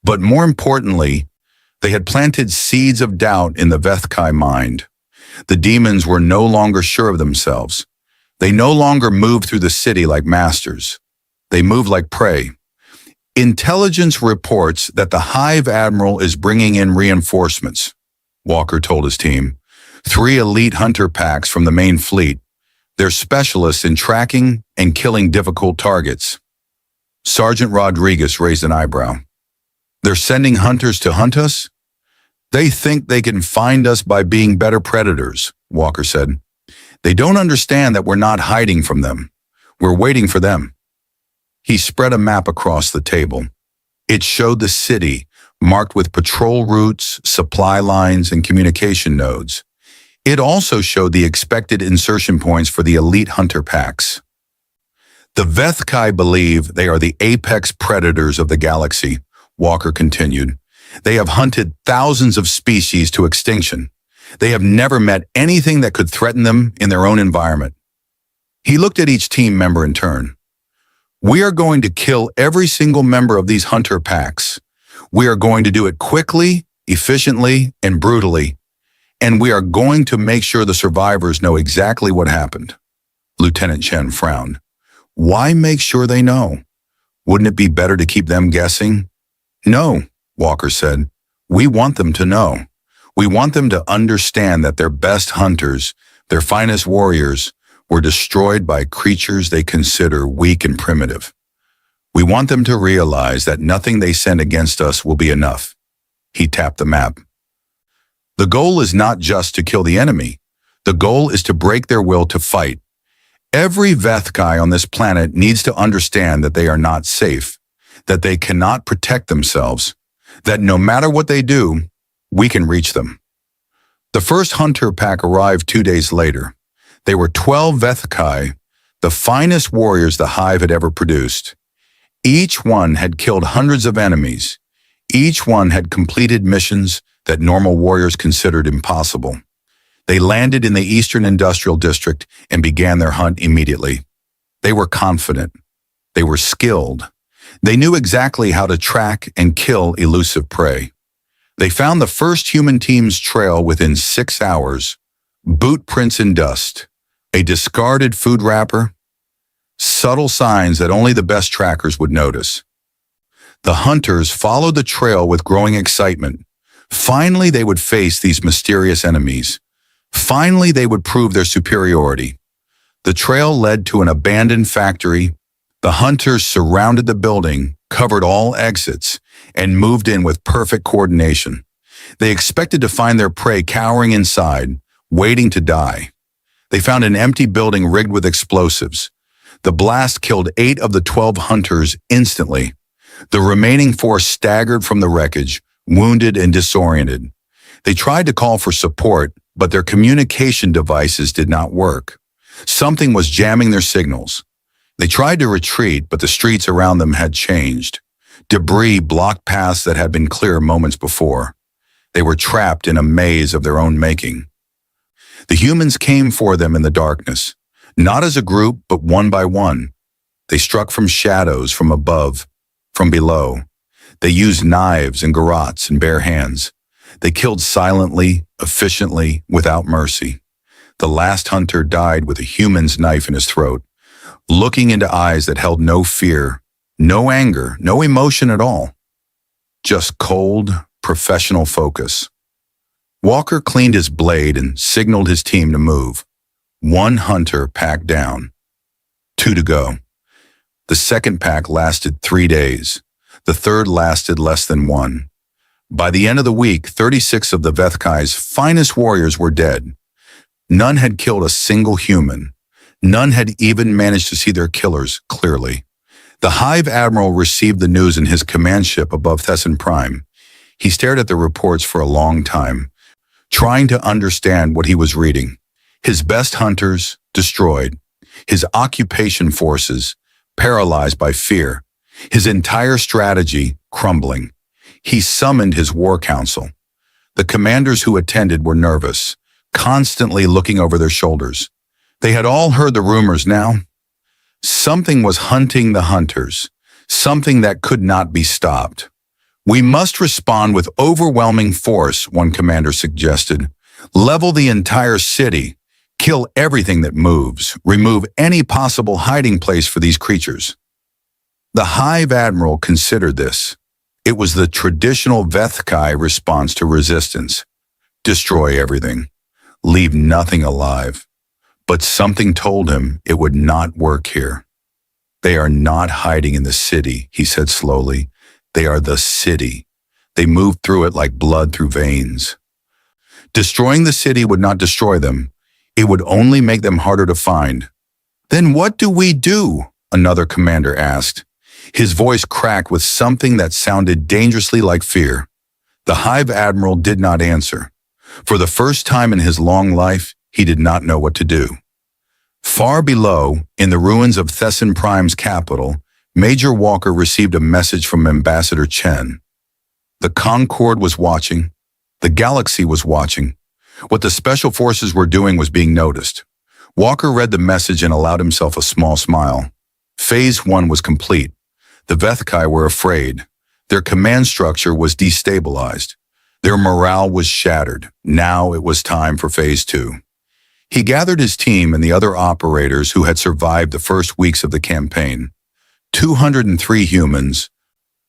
But more importantly, they had planted seeds of doubt in the Vethkai mind. The demons were no longer sure of themselves. They no longer moved through the city like masters. They moved like prey. Intelligence reports that the Hive Admiral is bringing in reinforcements, Walker told his team. 3 elite hunter packs from the main fleet. They're specialists in tracking and killing difficult targets. Sergeant Rodriguez raised an eyebrow. They're sending hunters to hunt us? They think they can find us by being better predators, Walker said. They don't understand that we're not hiding from them. We're waiting for them. He spread a map across the table. It showed the city, marked with patrol routes, supply lines, and communication nodes. It also showed the expected insertion points for the elite hunter packs. The Vethkai believe they are the apex predators of the galaxy, Walker continued. They have hunted thousands of species to extinction. They have never met anything that could threaten them in their own environment. He looked at each team member in turn. We are going to kill every single member of these hunter packs. We are going to do it quickly, efficiently, and brutally. And we are going to make sure the survivors know exactly what happened. Lieutenant Chen frowned. Why make sure they know? Wouldn't it be better to keep them guessing? No, Walker said. We want them to know. We want them to understand that their best hunters, their finest warriors, were destroyed by creatures they consider weak and primitive. We want them to realize that nothing they send against us will be enough. He tapped the map. The goal is not just to kill the enemy. The goal is to break their will to fight. Every Vethkai on this planet needs to understand that they are not safe, that they cannot protect themselves, that no matter what they do, we can reach them. The first hunter pack arrived 2 days later. They were 12 Vethkai, the finest warriors the Hive had ever produced. Each one had killed hundreds of enemies. Each one had completed missions that normal warriors considered impossible. They landed in the Eastern Industrial District and began their hunt immediately. They were confident. They were skilled. They knew exactly how to track and kill elusive prey. They found the first human team's trail within 6 hours. Boot prints in dust, a discarded food wrapper, subtle signs that only the best trackers would notice. The hunters followed the trail with growing excitement. Finally, they would face these mysterious enemies. Finally, they would prove their superiority. The trail led to an abandoned factory. The hunters surrounded the building, covered all exits, and moved in with perfect coordination. They expected to find their prey cowering inside, waiting to die. They found an empty building rigged with explosives. The blast killed 8 of the 12 hunters instantly. The remaining 4 staggered from the wreckage, wounded and disoriented. They tried to call for support, but their communication devices did not work. Something was jamming their signals. They tried to retreat, but the streets around them had changed. Debris blocked paths that had been clear moments before. They were trapped in a maze of their own making. The humans came for them in the darkness, not as a group, but one by one. They struck from shadows, from above, from below. They used knives and garrots and bare hands. They killed silently, efficiently, without mercy. The last hunter died with a human's knife in his throat, looking into eyes that held no fear, no anger, no emotion at all. Just cold, professional focus. Walker cleaned his blade and signaled his team to move. One hunter packed down. 2 to go. The second pack lasted 3 days. The third lasted less than 1. By the end of the week, 36 of the Vethkai's finest warriors were dead. None had killed a single human. None had even managed to see their killers clearly. The Hive Admiral received the news in his command ship above Thesson Prime. He stared at the reports for a long time, trying to understand what he was reading. His best hunters destroyed. His occupation forces paralyzed by fear. His entire strategy crumbling. He summoned his war council. The commanders who attended were nervous, constantly looking over their shoulders. They had all heard the rumors now. Something was hunting the hunters, something that could not be stopped. "We must respond with overwhelming force," one commander suggested. "Level the entire city, kill everything that moves, remove any possible hiding place for these creatures." The Hive Admiral considered this. It was the traditional Vethkai response to resistance. Destroy everything. Leave nothing alive. But something told him it would not work here. "They are not hiding in the city," he said slowly. "They are the city. They move through it like blood through veins." Destroying the city would not destroy them. It would only make them harder to find. "Then what do we do?" another commander asked. His voice cracked with something that sounded dangerously like fear. The Hive Admiral did not answer. For the first time in his long life, he did not know what to do. Far below, in the ruins of Thesson Prime's capital, Major Walker received a message from Ambassador Chen. The Concorde was watching. The galaxy was watching. What the Special Forces were doing was being noticed. Walker read the message and allowed himself a small smile. Phase 1 was complete. The Vethkai were afraid. Their command structure was destabilized. Their morale was shattered. Now it was time for Phase 2. He gathered his team and the other operators who had survived the first weeks of the campaign. 203 humans,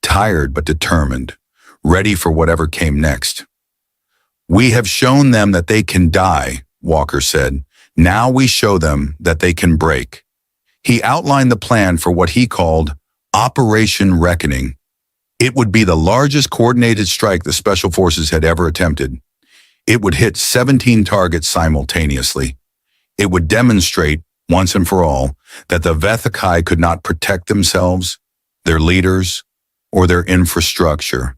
tired but determined, ready for whatever came next. "We have shown them that they can die," Walker said. "Now we show them that they can break." He outlined the plan for what he called Operation Reckoning. It would be the largest coordinated strike the Special Forces had ever attempted. It would hit 17 targets simultaneously. It would demonstrate, once and for all, that the Vethkai could not protect themselves, their leaders, or their infrastructure.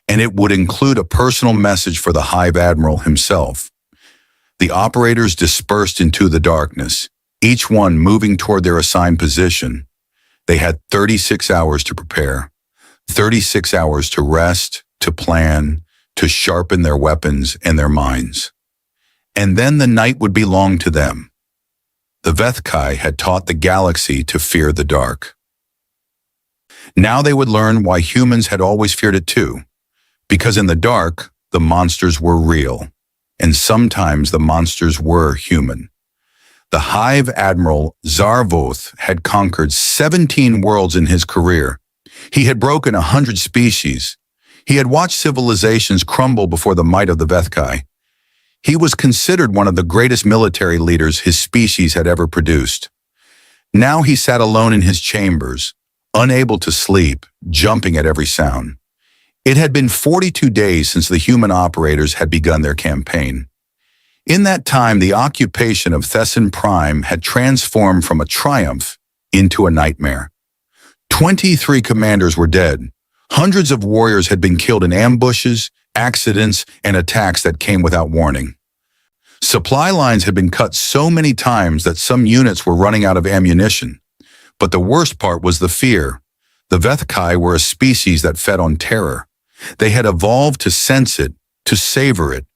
And it would include a personal message for the Hive Admiral himself. The operators dispersed into the darkness, each one moving toward their assigned position. They had 36 hours to prepare, 36 hours to rest, to plan, to sharpen their weapons and their minds. And then the night would belong to them. The Vethkai had taught the galaxy to fear the dark. Now they would learn why humans had always feared it too. Because in the dark, the monsters were real, and sometimes the monsters were human. The Hive Admiral Zarvoth had conquered 17 worlds in his career. He had broken 100 species. He had watched civilizations crumble before the might of the Vethkai. He was considered one of the greatest military leaders his species had ever produced. Now he sat alone in his chambers, unable to sleep, jumping at every sound. It had been 42 days since the human operators had begun their campaign. In that time, the occupation of Thesson Prime had transformed from a triumph into a nightmare. 23 commanders were dead. Hundreds of warriors had been killed in ambushes, accidents, and attacks that came without warning. Supply lines had been cut so many times that some units were running out of ammunition. But the worst part was the fear. The Vethkai were a species that fed on terror. They had evolved to sense it, to savor it,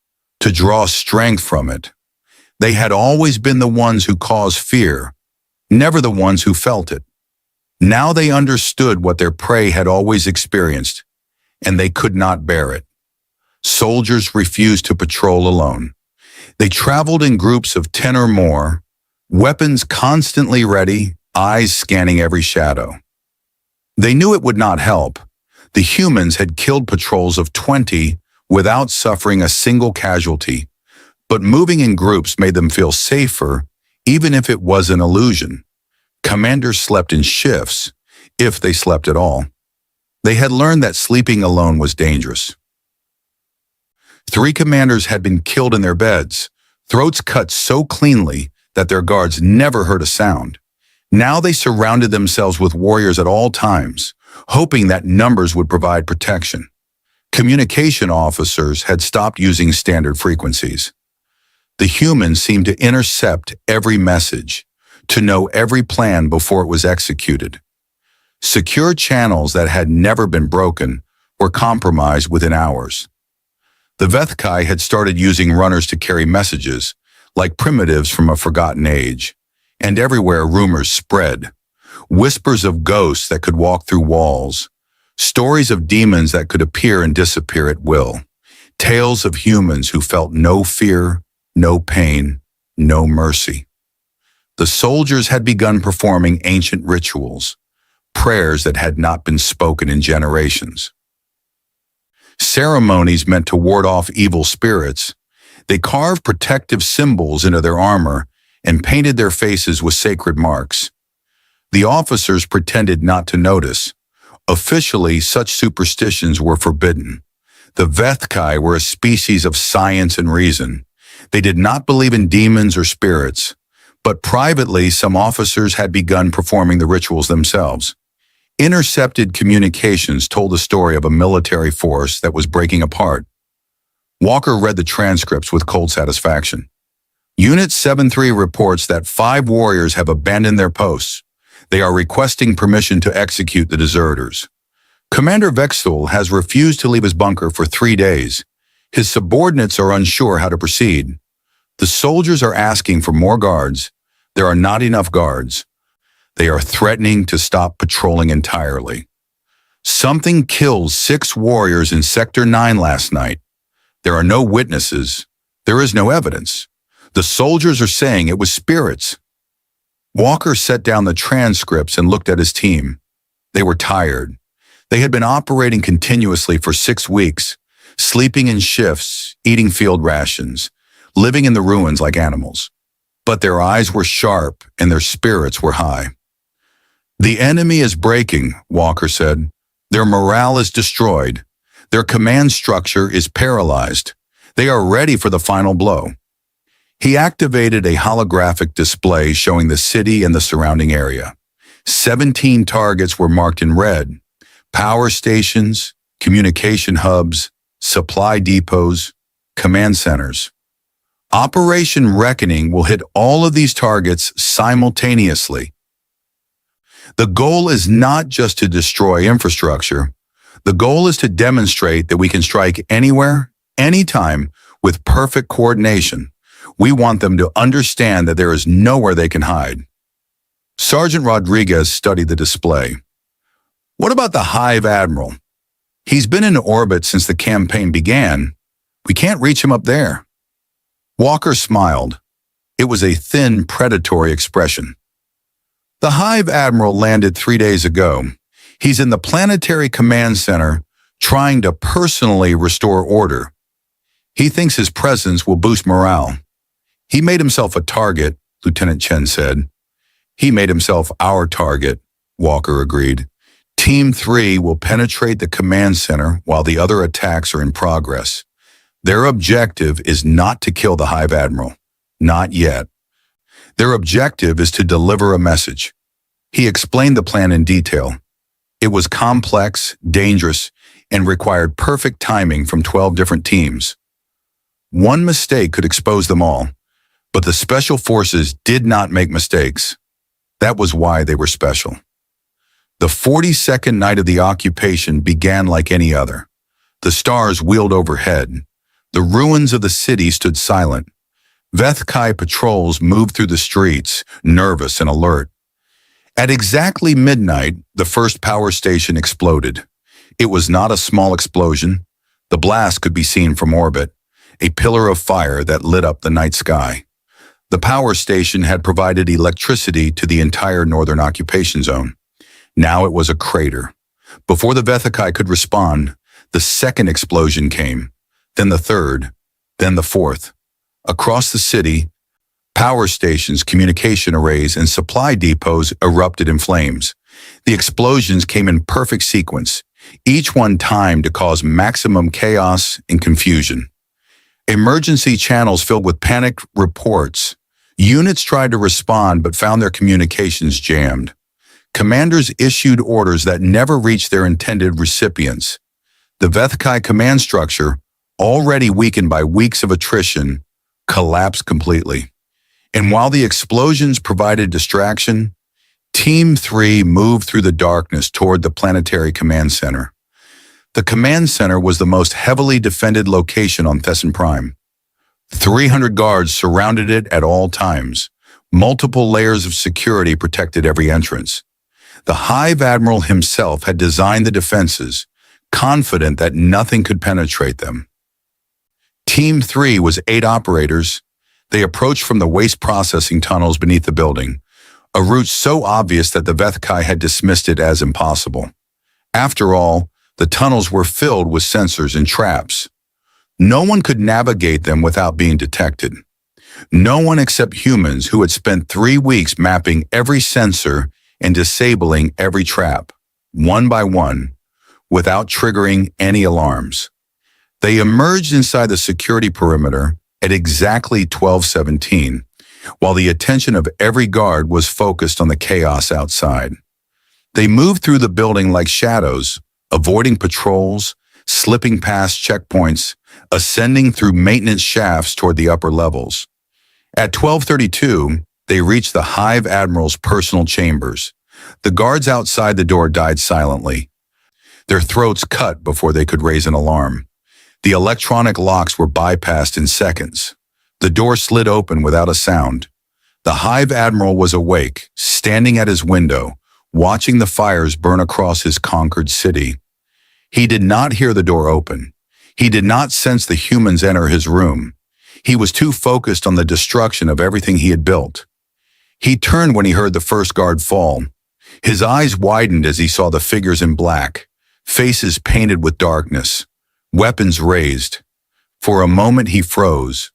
to draw strength from it. They had always been the ones who caused fear, never the ones who felt it. Now they understood what their prey had always experienced. and they could not bear it. Soldiers refused to patrol alone. They traveled in groups of 10 or more, weapons constantly ready, eyes scanning every shadow. They knew it would not help. The humans had killed patrols of 20 without suffering a single casualty, but moving in groups made them feel safer, even if it was an illusion. Commanders slept in shifts, if they slept at all. They had learned that sleeping alone was dangerous. 3 commanders had been killed in their beds, throats cut so cleanly that their guards never heard a sound. Now they surrounded themselves with warriors at all times, hoping that numbers would provide protection. Communication officers had stopped using standard frequencies. The humans seemed to intercept every message, to know every plan before it was executed. Secure channels that had never been broken were compromised within hours. The Vethkai had started using runners to carry messages, like primitives from a forgotten age, and everywhere rumors spread. Whispers of ghosts that could walk through walls, stories of demons that could appear and disappear at will, tales of humans who felt no fear, no pain, no mercy. The soldiers had begun performing ancient rituals, prayers that had not been spoken in generations. Ceremonies meant to ward off evil spirits. They carved protective symbols into their armor and painted their faces with sacred marks. The officers pretended not to notice. Officially, such superstitions were forbidden. The Vethkai were a species of science and reason. They did not believe in demons or spirits, but privately some officers had begun performing the rituals themselves. Intercepted communications told the story of a military force that was breaking apart. Walker read the transcripts with cold satisfaction. Unit 7-3 reports that 5 warriors have abandoned their posts. They are requesting permission to execute the deserters. Commander Vexthul has refused to leave his bunker for 3 days. His subordinates are unsure how to proceed. The soldiers are asking for more guards. There are not enough guards. They are threatening to stop patrolling entirely. Something killed 6 warriors in Sector 9 last night. There are no witnesses. There is no evidence. The soldiers are saying it was spirits. Walker set down the transcripts and looked at his team. They were tired. They had been operating continuously for 6 weeks, sleeping in shifts, eating field rations, living in the ruins like animals. But their eyes were sharp and their spirits were high. The enemy is breaking, Walker said. Their morale is destroyed. Their command structure is paralyzed. They are ready for the final blow. He activated a holographic display showing the city and the surrounding area. 17 targets were marked in red. Power stations, communication hubs, supply depots, command centers. Operation Reckoning will hit all of these targets simultaneously. The goal is not just to destroy infrastructure. The goal is to demonstrate that we can strike anywhere, anytime, with perfect coordination. We want them to understand that there is nowhere they can hide. Sergeant Rodriguez studied the display. What about the Hive Admiral? He's been in orbit since the campaign began. We can't reach him up there. Walker smiled. It was a thin, predatory expression. The Hive Admiral landed 3 days ago. He's in the Planetary Command Center trying to personally restore order. He thinks his presence will boost morale. He made himself a target, Lieutenant Chen said. He made himself our target, Walker agreed. Team 3 will penetrate the command center while the other attacks are in progress. Their objective is not to kill the Hive Admiral. Not yet. Their objective is to deliver a message. He explained the plan in detail. It was complex, dangerous, and required perfect timing from 12 different teams. One mistake could expose them all, but the Special Forces did not make mistakes. That was why they were special. The 42nd night of the occupation began like any other. The stars wheeled overhead. The ruins of the city stood silent. Vethkai patrols moved through the streets, nervous and alert. At exactly midnight, the first power station exploded. It was not a small explosion. The blast could be seen from orbit, a pillar of fire that lit up the night sky. The power station had provided electricity to the entire northern occupation zone. Now it was a crater. Before the Vethkai could respond, the second explosion came, then the third, then the fourth. Across the city, power stations, communication arrays, and supply depots erupted in flames. The explosions came in perfect sequence, each one timed to cause maximum chaos and confusion. Emergency channels filled with panicked reports. Units tried to respond but found their communications jammed. Commanders issued orders that never reached their intended recipients. The Vethkai command structure, already weakened by weeks of attrition, collapsed completely. And while the explosions provided distraction, Team 3 moved through the darkness toward the planetary command center. The command center was the most heavily defended location on Thesson Prime. 300 guards surrounded it at all times. Multiple layers of security protected every entrance. The Hive Admiral himself had designed the defenses, confident that nothing could penetrate them. Team 3 was 8 operators. They approached from the waste processing tunnels beneath the building, a route so obvious that the Vethkai had dismissed it as impossible. After all, the tunnels were filled with sensors and traps. No one could navigate them without being detected. No one except humans who had spent 3 weeks mapping every sensor and disabling every trap, one by one, without triggering any alarms. They emerged inside the security perimeter at exactly 12:17, while the attention of every guard was focused on the chaos outside. They moved through the building like shadows, avoiding patrols, slipping past checkpoints, ascending through maintenance shafts toward the upper levels. At 12:32, they reached the Hive Admiral's personal chambers. The guards outside the door died silently, their throats cut before they could raise an alarm. The electronic locks were bypassed in seconds. The door slid open without a sound. The Hive Admiral was awake, standing at his window, watching the fires burn across his conquered city. He did not hear the door open. He did not sense the humans enter his room. He was too focused on the destruction of everything he had built. He turned when he heard the first guard fall. His eyes widened as he saw the figures in black, faces painted with darkness, weapons raised. For a moment he froze.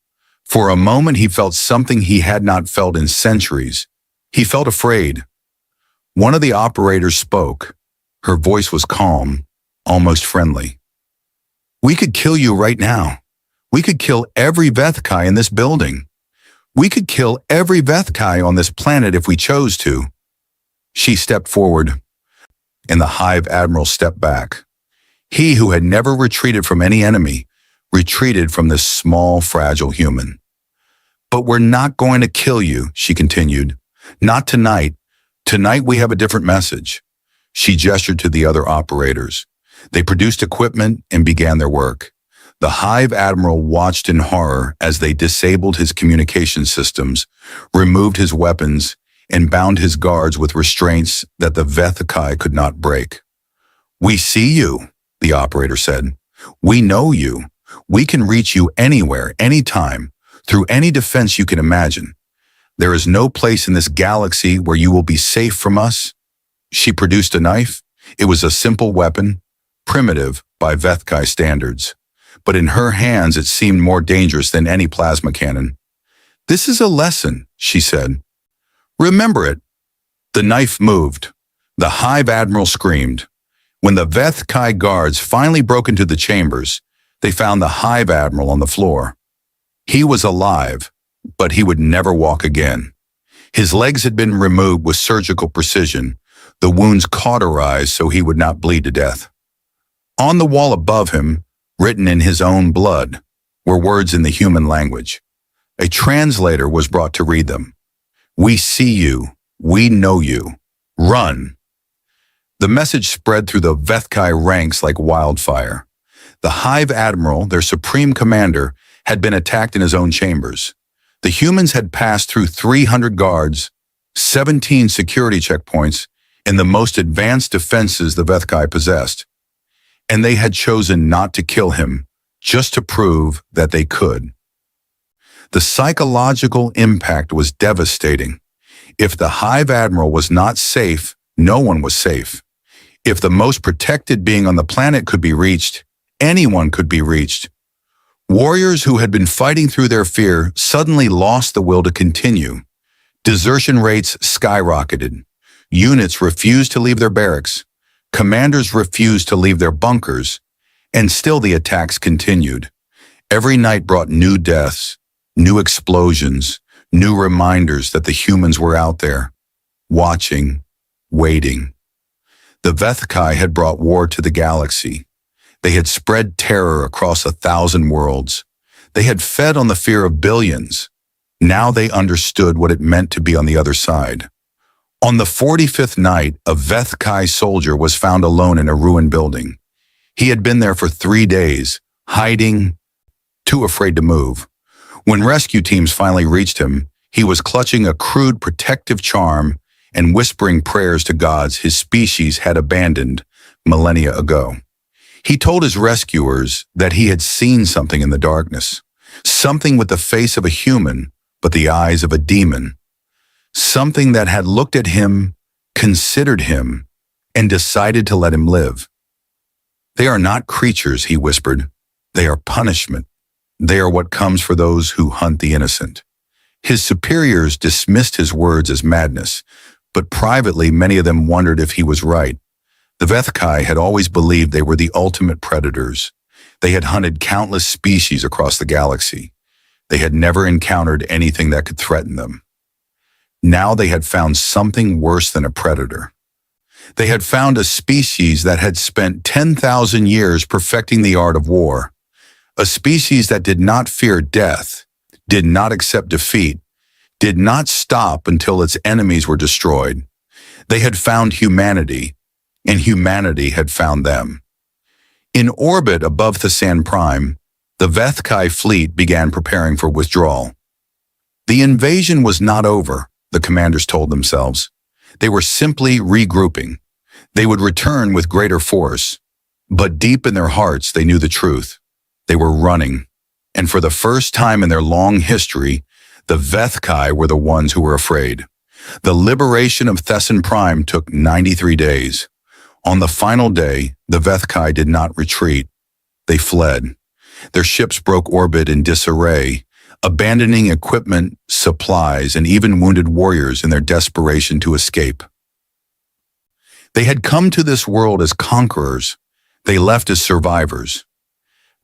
For a moment he felt something he had not felt in centuries. He felt afraid. One of the operators spoke. Her voice was calm, almost friendly. "We could kill you right now. We could kill every Vethkai in this building. We could kill every Vethkai on this planet if we chose to." She stepped forward, and the Hive Admiral stepped back. He who had never retreated from any enemy, retreated from this small, fragile human. "But we're not going to kill you," she continued. "Not tonight. Tonight we have a different message." She gestured to the other operators. They produced equipment and began their work. The Hive Admiral watched in horror as they disabled his communication systems, removed his weapons, and bound his guards with restraints that the Vethkai could not break. "We see you," the operator said. "We know you. We can reach you anywhere, anytime, through any defense you can imagine. There is no place in this galaxy where you will be safe from us." She produced a knife. It was a simple weapon, primitive by Vethkai standards. But in her hands it seemed more dangerous than any plasma cannon. "This is a lesson," she said. "Remember it." The knife moved. The Hive Admiral screamed. When the Vethkai guards finally broke into the chambers, they found the Hive Admiral on the floor. He was alive, but he would never walk again. His legs had been removed with surgical precision, the wounds cauterized so he would not bleed to death. On the wall above him, written in his own blood, were words in the human language. A translator was brought to read them. "We see you. We know you. Run." The message spread through the Vethkai ranks like wildfire. The Hive Admiral, their supreme commander, had been attacked in his own chambers. The humans had passed through 300 guards, 17 security checkpoints, and the most advanced defenses the Vethkai possessed. and they had chosen not to kill him, just to prove that they could. The psychological impact was devastating. If the Hive Admiral was not safe, no one was safe. If the most protected being on the planet could be reached, anyone could be reached. Warriors who had been fighting through their fear suddenly lost the will to continue. Desertion rates skyrocketed. Units refused to leave their barracks. Commanders refused to leave their bunkers. And still the attacks continued. Every night brought new deaths, new explosions, new reminders that the humans were out there, watching, waiting. The Vethkai had brought war to the galaxy. They had spread terror across 1,000 worlds. They had fed on the fear of billions. Now they understood what it meant to be on the other side. On the 45th night, a Vethkai soldier was found alone in a ruined building. He had been there for 3 days, hiding, too afraid to move. When rescue teams finally reached him, he was clutching a crude protective charm and whispering prayers to gods his species had abandoned millennia ago. He told his rescuers that he had seen something in the darkness, something with the face of a human, but the eyes of a demon, something that had looked at him, considered him, and decided to let him live. They are not creatures, he whispered. They are punishment. They are what comes for those who hunt the innocent. His superiors dismissed his words as madness, but privately many of them wondered if he was right. The Vethkai had always believed they were the ultimate predators. They had hunted countless species across the galaxy. They had never encountered anything that could threaten them. Now they had found something worse than a predator. They had found a species that had spent 10,000 years perfecting the art of war. A species that did not fear death, did not accept defeat, did not stop until its enemies were destroyed. They had found humanity, and humanity had found them. In orbit above Thassan Prime, the Vethkai fleet began preparing for withdrawal. The invasion was not over, the commanders told themselves. They were simply regrouping. They would return with greater force, but deep in their hearts they knew the truth. They were running, and for the first time in their long history, the Vethkai were the ones who were afraid. The liberation of Thassan Prime took 93 days. On the final day, the Vethkai did not retreat. They fled. Their ships broke orbit in disarray, abandoning equipment, supplies, and even wounded warriors in their desperation to escape. They had come to this world as conquerors. They left as survivors.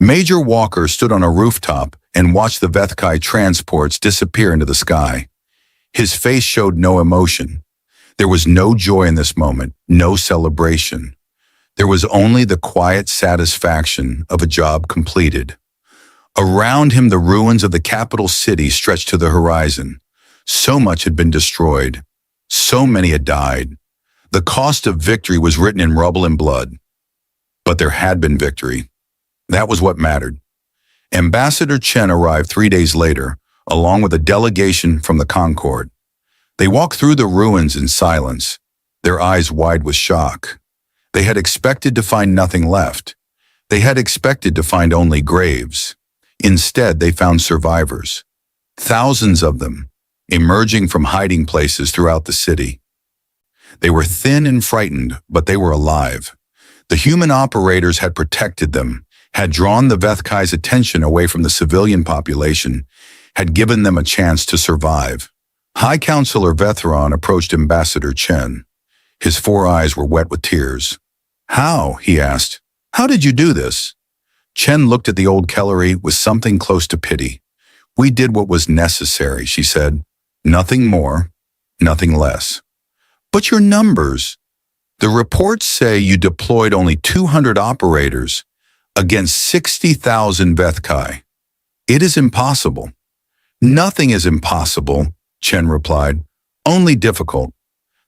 Major Walker stood on a rooftop and watched the Vethkai transports disappear into the sky. His face showed no emotion. There was no joy in this moment, no celebration. There was only the quiet satisfaction of a job completed. Around him, the ruins of the capital city stretched to the horizon. So much had been destroyed. So many had died. The cost of victory was written in rubble and blood. But there had been victory. That was what mattered. Ambassador Chen arrived 3 days later, along with a delegation from the Concord. They walked through the ruins in silence, their eyes wide with shock. They had expected to find nothing left. They had expected to find only graves. Instead, they found survivors. Thousands of them, emerging from hiding places throughout the city. They were thin and frightened, but they were alive. The human operators had protected them, had drawn the Vethkai's attention away from the civilian population, had given them a chance to survive. High Counselor Vethron approached Ambassador Chen. His 4 eyes were wet with tears. "How?" he asked. "How did you do this?" Chen looked at the old Kellery with something close to pity. "We did what was necessary," she said. "Nothing more, nothing less." "But your numbers. The reports say you deployed only 200 operators against 60,000 Vethkai. It is impossible." "Nothing is impossible," Chen replied. "Only difficult."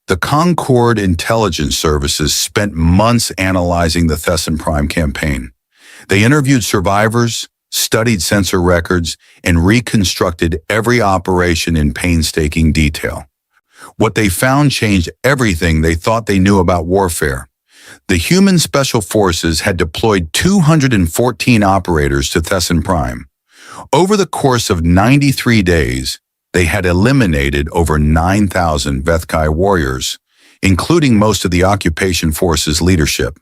The Concord Intelligence Services spent months analyzing the Thassan Prime campaign. They interviewed survivors, studied sensor records, and reconstructed every operation in painstaking detail. What they found changed everything they thought they knew about warfare. The human special forces had deployed 214 operators to Thesson Prime. Over the course of 93 days, they had eliminated over 9,000 Vethkai warriors, including most of the occupation force's leadership.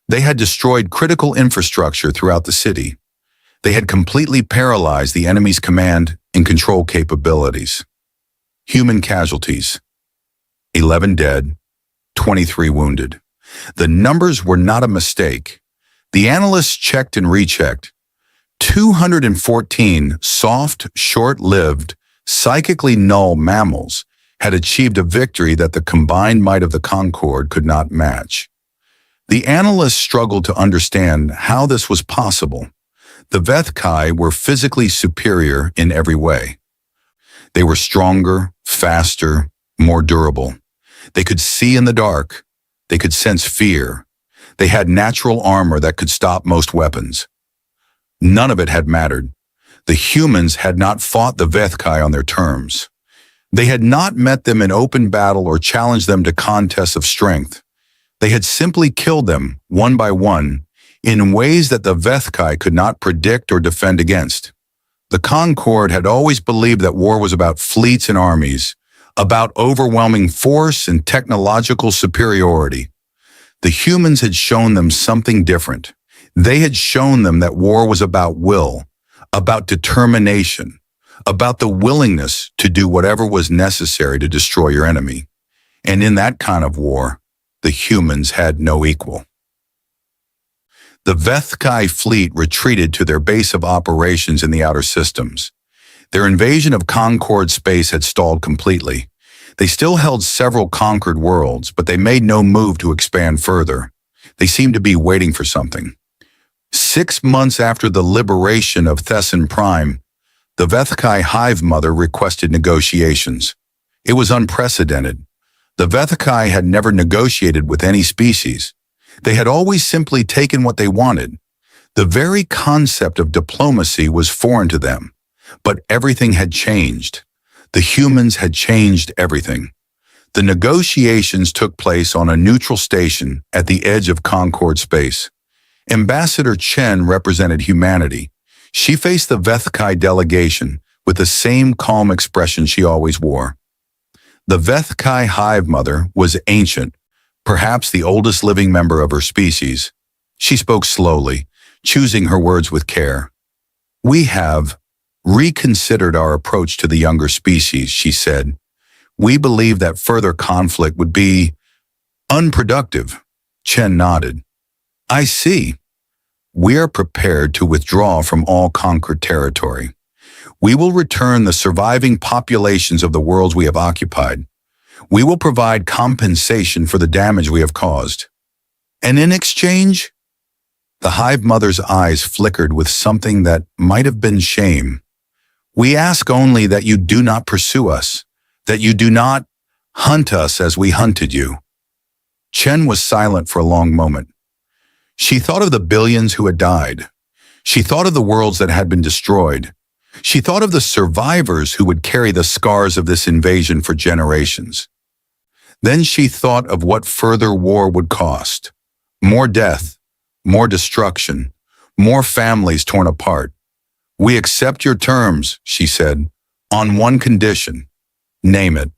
They had destroyed critical infrastructure throughout the city. They had completely paralyzed the enemy's command and control capabilities. Human casualties: 11 dead, 23 wounded. The numbers were not a mistake. The analysts checked and rechecked. 214 soft, short-lived, psychically null mammals had achieved a victory that the combined might of the Concorde could not match. The analysts struggled to understand how this was possible. The Vethkai were physically superior in every way. They were stronger, faster, more durable. They could see in the dark. They could sense fear. They had natural armor that could stop most weapons. None of it had mattered. The humans had not fought the Vethkai on their terms. They had not met them in open battle or challenged them to contests of strength. They had simply killed them, one by one, in ways that the Vethkai could not predict or defend against. The Concorde had always believed that war was about fleets and armies, about overwhelming force and technological superiority. The humans had shown them something different. They had shown them that war was about will, about determination, about the willingness to do whatever was necessary to destroy your enemy. And in that kind of war, the humans had no equal. The Vethkai fleet retreated to their base of operations in the outer systems. Their invasion of Concorde space had stalled completely. They still held several conquered worlds, but they made no move to expand further. They seemed to be waiting for something. 6 months after the liberation of Thesson Prime, the Vethkai Hive Mother requested negotiations. It was unprecedented. The Vethkai had never negotiated with any species. They had always simply taken what they wanted. The very concept of diplomacy was foreign to them. But everything had changed. The humans had changed everything. The negotiations took place on a neutral station at the edge of Concorde space. Ambassador Chen represented humanity. She faced the Vethkai delegation with the same calm expression she always wore. The Vethkai Hive Mother was ancient, perhaps the oldest living member of her species. She spoke slowly, choosing her words with care. "We have reconsidered our approach to the younger species," she said. "We believe that further conflict would be unproductive." Chen nodded. "I see. We are prepared to withdraw from all conquered territory. We will return the surviving populations of the worlds we have occupied. We will provide compensation for the damage we have caused. And in exchange?" The Hive Mother's eyes flickered with something that might have been shame. "We ask only that you do not pursue us, that you do not hunt us as we hunted you." Chen was silent for a long moment. She thought of the billions who had died. She thought of the worlds that had been destroyed. She thought of the survivors who would carry the scars of this invasion for generations. Then she thought of what further war would cost. More death, more destruction, more families torn apart. "We accept your terms," she said, "on one condition. Name it.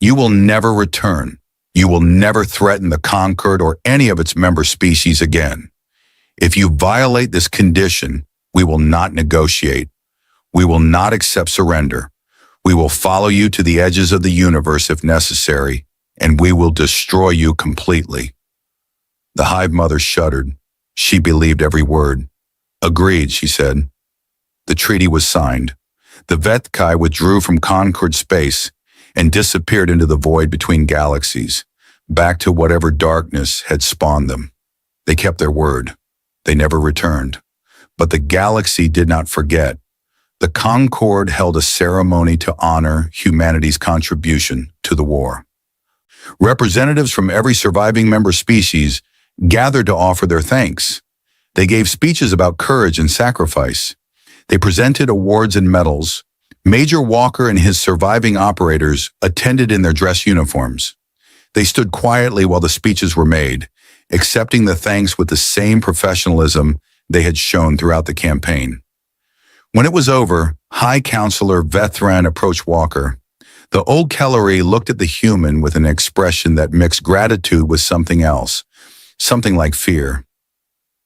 You will never return. You will never threaten the Conquered or any of its member species again. If you violate this condition, we will not negotiate. We will not accept surrender. We will follow you to the edges of the universe if necessary, and we will destroy you completely." The Hive Mother shuddered. She believed every word. "Agreed," she said. The treaty was signed. The Vethkai withdrew from Concorde space and disappeared into the void between galaxies, back to whatever darkness had spawned them. They kept their word. They never returned. But the galaxy did not forget. The Concorde held a ceremony to honor humanity's contribution to the war. Representatives from every surviving member species gathered to offer their thanks. They gave speeches about courage and sacrifice. They presented awards and medals. Major Walker and his surviving operators attended in their dress uniforms. They stood quietly while the speeches were made, accepting the thanks with the same professionalism they had shown throughout the campaign. When it was over, High Counselor Vethran approached Walker. The old Kellery looked at the human with an expression that mixed gratitude with something else, something like fear.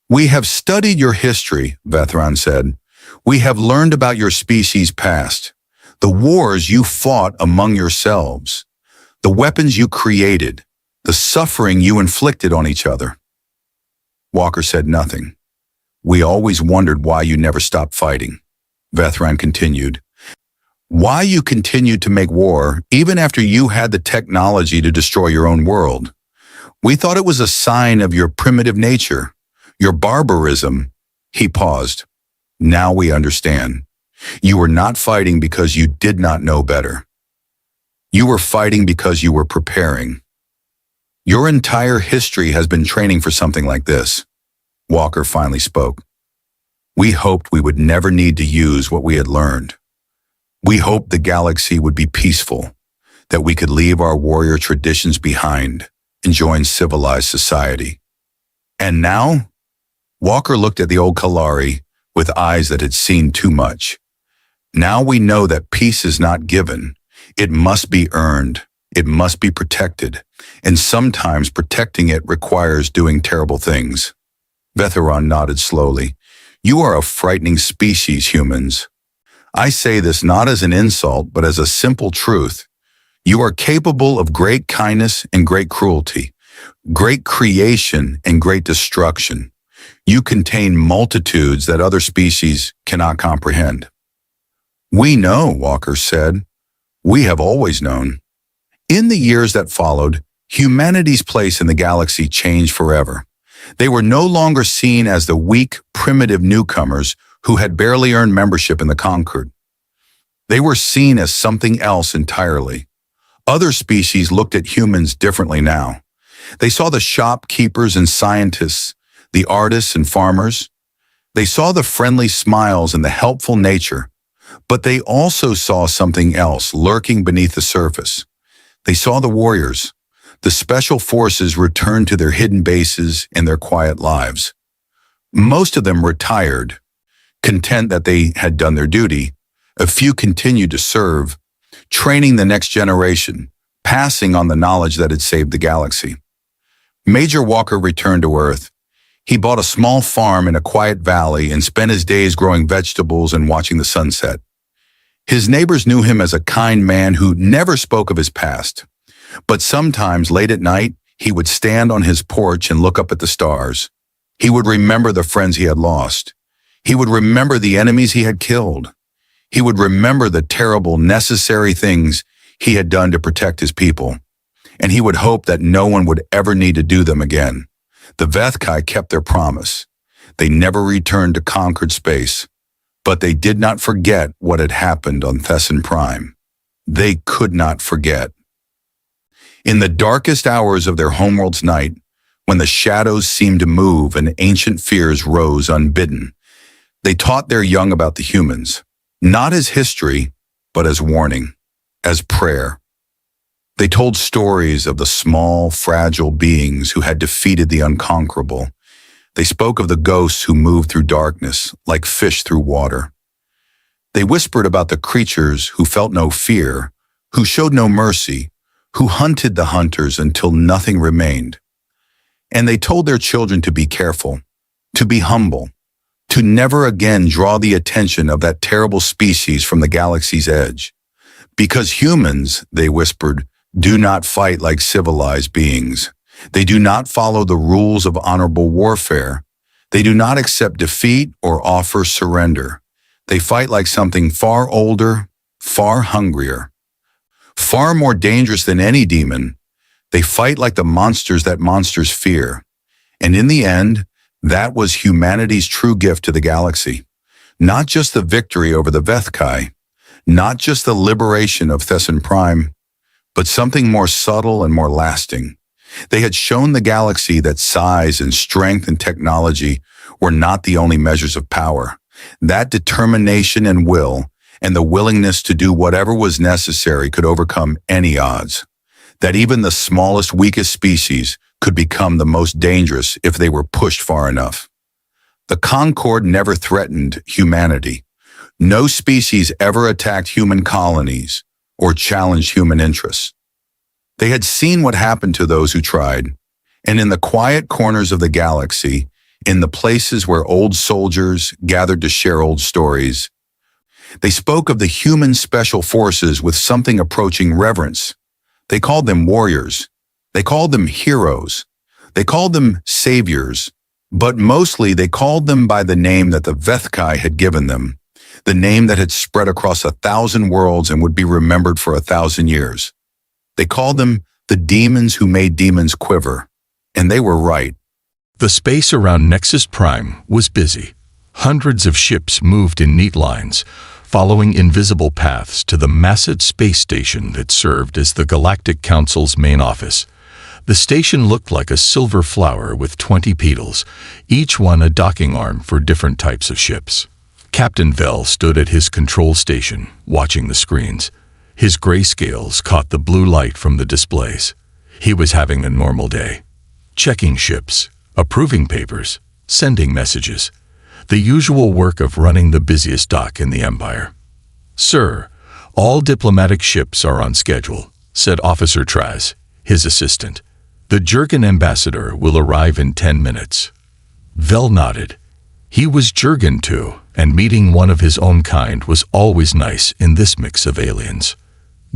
"We have studied your history," Vethran said. "We have learned about your species' past, the wars you fought among yourselves, the weapons you created, the suffering you inflicted on each other." Walker said nothing. "We always wondered why you never stopped fighting," Vethran continued. "Why you continued to make war even after you had the technology to destroy your own world. We thought it was a sign of your primitive nature, your barbarism." He paused. "Now we understand. You were not fighting because you did not know better. You were fighting because you were preparing. Your entire history has been training for something like this." Walker finally spoke. "We hoped we would never need to use what we had learned. We hoped the galaxy would be peaceful, that we could leave our warrior traditions behind and join civilized society. And now?" Walker looked at the old Kalari with eyes that had seen too much. "Now we know that peace is not given. It must be earned. It must be protected. And sometimes protecting it requires doing terrible things." Vethran nodded slowly. "You are a frightening species, humans. I say this not as an insult, but as a simple truth. You are capable of great kindness and great cruelty, great creation and great destruction. You contain multitudes that other species cannot comprehend." "We know," Walker said. "We have always known." In the years that followed, humanity's place in the galaxy changed forever. They were no longer seen as the weak, primitive newcomers who had barely earned membership in the Concord. They were seen as something else entirely. Other species looked at humans differently now. They saw the shopkeepers and scientists, the artists and farmers. They saw the friendly smiles and the helpful nature, but they also saw something else lurking beneath the surface. They saw the warriors. The special forces returned to their hidden bases and their quiet lives. Most of them retired, content that they had done their duty. A few continued to serve, training the next generation, passing on the knowledge that had saved the galaxy. Major Walker returned to Earth. He bought a small farm in a quiet valley and spent his days growing vegetables and watching the sunset. His neighbors knew him as a kind man who never spoke of his past. But sometimes, late at night, he would stand on his porch and look up at the stars. He would remember the friends he had lost. He would remember the enemies he had killed. He would remember the terrible, necessary things he had done to protect his people. And he would hope that no one would ever need to do them again. The Vethkai kept their promise. They never returned to conquered space. But they did not forget what had happened on Thesson Prime. They could not forget. In the darkest hours of their homeworld's night, when the shadows seemed to move and ancient fears rose unbidden, they taught their young about the humans, not as history, but as warning, as prayer. They told stories of the small, fragile beings who had defeated the unconquerable. They spoke of the ghosts who moved through darkness, like fish through water. They whispered about the creatures who felt no fear, who showed no mercy, who hunted the hunters until nothing remained. And they told their children to be careful, to be humble, to never again draw the attention of that terrible species from the galaxy's edge. Because humans, they whispered, do not fight like civilized beings. They do not follow the rules of honorable warfare. They do not accept defeat or offer surrender. They fight like something far older, far hungrier, far more dangerous than any demon. They fight like the monsters that monsters fear. And in the end, that was humanity's true gift to the galaxy. Not just the victory over the Vethkai, not just the liberation of Thesson Prime, but something more subtle and more lasting. They had shown the galaxy that size and strength and technology were not the only measures of power. That determination and will, and the willingness to do whatever was necessary, could overcome any odds. That even the smallest, weakest species could become the most dangerous if they were pushed far enough. The Concorde never threatened humanity. No species ever attacked human colonies or challenged human interests. They had seen what happened to those who tried, and in the quiet corners of the galaxy, in the places where old soldiers gathered to share old stories, they spoke of the human special forces with something approaching reverence. They called them warriors. They called them heroes. They called them saviors. But mostly they called them by the name that the Vethkai had given them, the name that had spread across 1,000 worlds and would be remembered for 1,000 years. They called them the demons who made demons quiver. And they were right. The space around Nexus Prime was busy. Hundreds of ships moved in neat lines, following invisible paths to the massive space station that served as the Galactic Council's main office. The station looked like a silver flower with 20 petals, each one a docking arm for different types of ships. Captain Vel stood at his control station, watching the screens. His grayscales caught the blue light from the displays. He was having a normal day. Checking ships, approving papers, sending messages. The usual work of running the busiest dock in the Empire. "Sir, all diplomatic ships are on schedule," said Officer Traz, his assistant. "The Jurgen ambassador will arrive in 10 minutes." Vel nodded. He was Jurgen too, and meeting one of his own kind was always nice in this mix of aliens.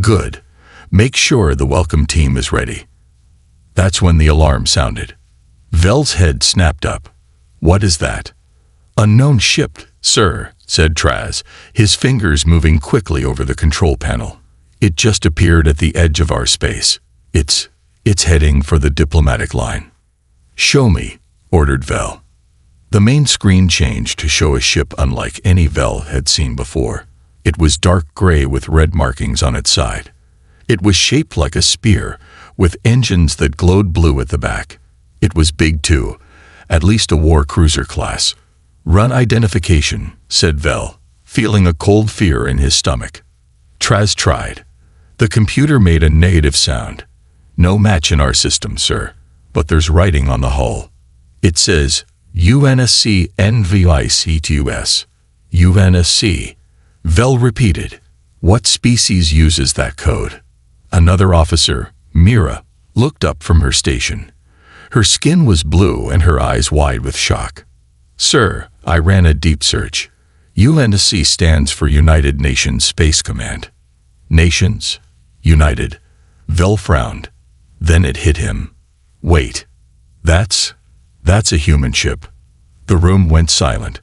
"Good. Make sure the welcome team is ready." That's when the alarm sounded. Vel's head snapped up. "What is that?" "Unknown ship, sir," said Traz, his fingers moving quickly over the control panel. "It just appeared at the edge of our space. It's heading for the diplomatic line." "Show me," ordered Vel. The main screen changed to show a ship unlike any Vel had seen before. It was dark gray with red markings on its side. It was shaped like a spear, with engines that glowed blue at the back. It was big too, at least a war cruiser class. "Run identification," said Vel, feeling a cold fear in his stomach. Traz tried. The computer made a negative sound. "No match in our system, sir, but there's writing on the hull. It says, UNSC NVICTUS. UNSC. Vel repeated. "What species uses that code?" Another officer, Mira, looked up from her station. Her skin was blue and her eyes wide with shock. "Sir, I ran a deep search. UNSC stands for United Nations Space Command." "Nations? United?" Vel frowned. Then it hit him. "Wait. That's a human ship." The room went silent.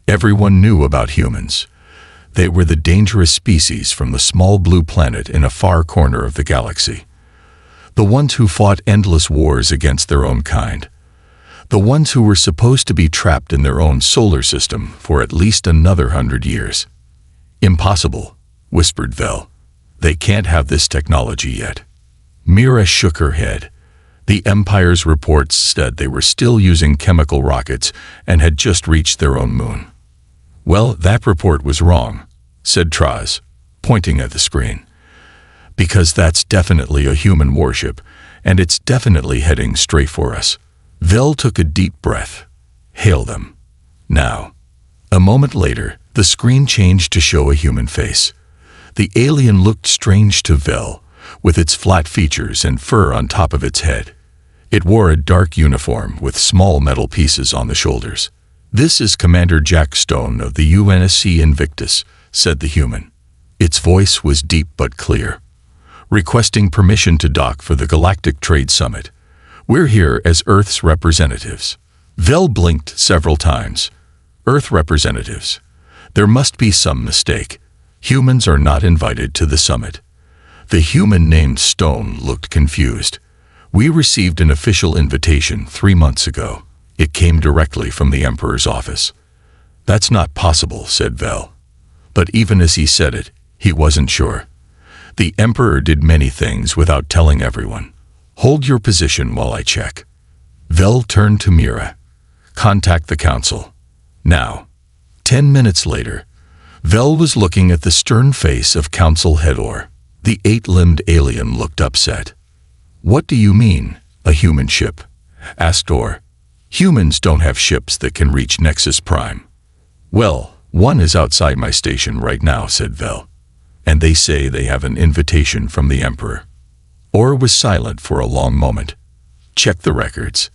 Everyone knew about humans. They were the dangerous species from the small blue planet in a far corner of the galaxy. The ones who fought endless wars against their own kind. The ones who were supposed to be trapped in their own solar system for at least another 100 years. "Impossible," whispered Vel. "They can't have this technology yet." Mira shook her head. The Empire's reports said they were still using chemical rockets and had just reached their own moon. "Well, that report was wrong," said Traz, pointing at the screen. "Because that's definitely a human warship, and it's definitely heading straight for us." Vel took a deep breath. "Hail them. Now." A moment later, the screen changed to show a human face. The alien looked strange to Vel, with its flat features and fur on top of its head. It wore a dark uniform with small metal pieces on the shoulders. "This is Commander Jack Stone of the UNSC Invictus," said the human. Its voice was deep but clear. "Requesting permission to dock for the Galactic Trade Summit. We're here as Earth's representatives." Vel blinked several times. "Earth representatives. There must be some mistake. Humans are not invited to the summit." The human named Stone looked confused. "We received an official invitation 3 months ago. It came directly from the Emperor's office." "That's not possible," said Vel. But even as he said it, he wasn't sure. The Emperor did many things without telling everyone. "Hold your position while I check." Vel turned to Mira. "Contact the Council. Now." 10 minutes later, Vel was looking at the stern face of Council Hedor. The 8-limbed alien looked upset. "What do you mean?" A human ship? Asked Orr. Humans don't have ships that can reach Nexus Prime. Well, one is outside my station right now, said Vel. And they say they have an invitation from the Emperor. Orr was silent for a long moment. Check the records.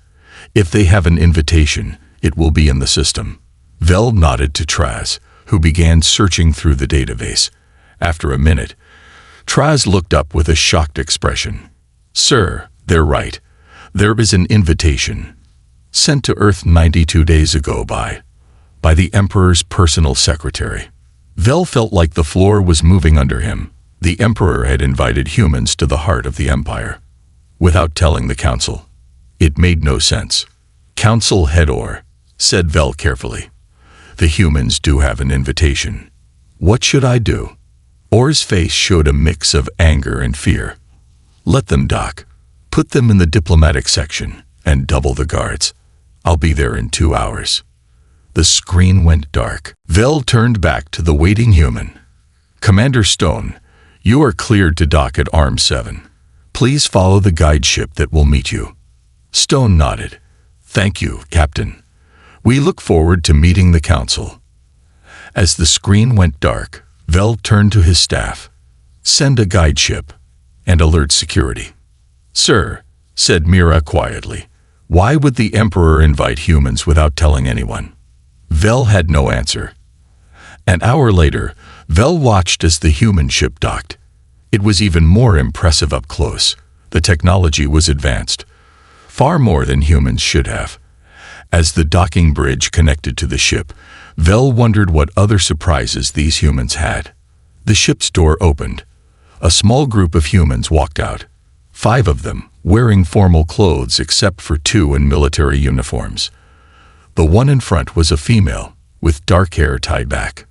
If they have an invitation, it will be in the system. Vel nodded to Traz, who began searching through the database. After a minute, Traz looked up with a shocked expression. Sir, they're right. There is an invitation. Sent to Earth 92 days ago by the Emperor's personal secretary. Vel felt like the floor was moving under him. The Emperor had invited humans to the heart of the Empire. Without telling the Council. It made no sense. Council Head Orr, said Vel carefully. The humans do have an invitation. What should I do? Orr's face showed a mix of anger and fear. Let them dock. Put them in the diplomatic section and double the guards. I'll be there in 2 hours. The screen went dark. Vel turned back to the waiting human. Commander Stone, you are cleared to dock at Arm 7. Please follow the guide ship that will meet you. Stone nodded. Thank you, Captain. We look forward to meeting the Council. As the screen went dark, Vel turned to his staff. Send a guide ship and alert security. Sir, said Mira quietly, why would the Emperor invite humans without telling anyone? Vel had no answer. An hour later, Vel watched as the human ship docked. It was even more impressive up close. The technology was advanced, far more than humans should have. As the docking bridge connected to the ship, Vel wondered what other surprises these humans had. The ship's door opened. A small group of humans walked out. 5 of them, wearing formal clothes except for 2 in military uniforms. The one in front was a female, with dark hair tied back.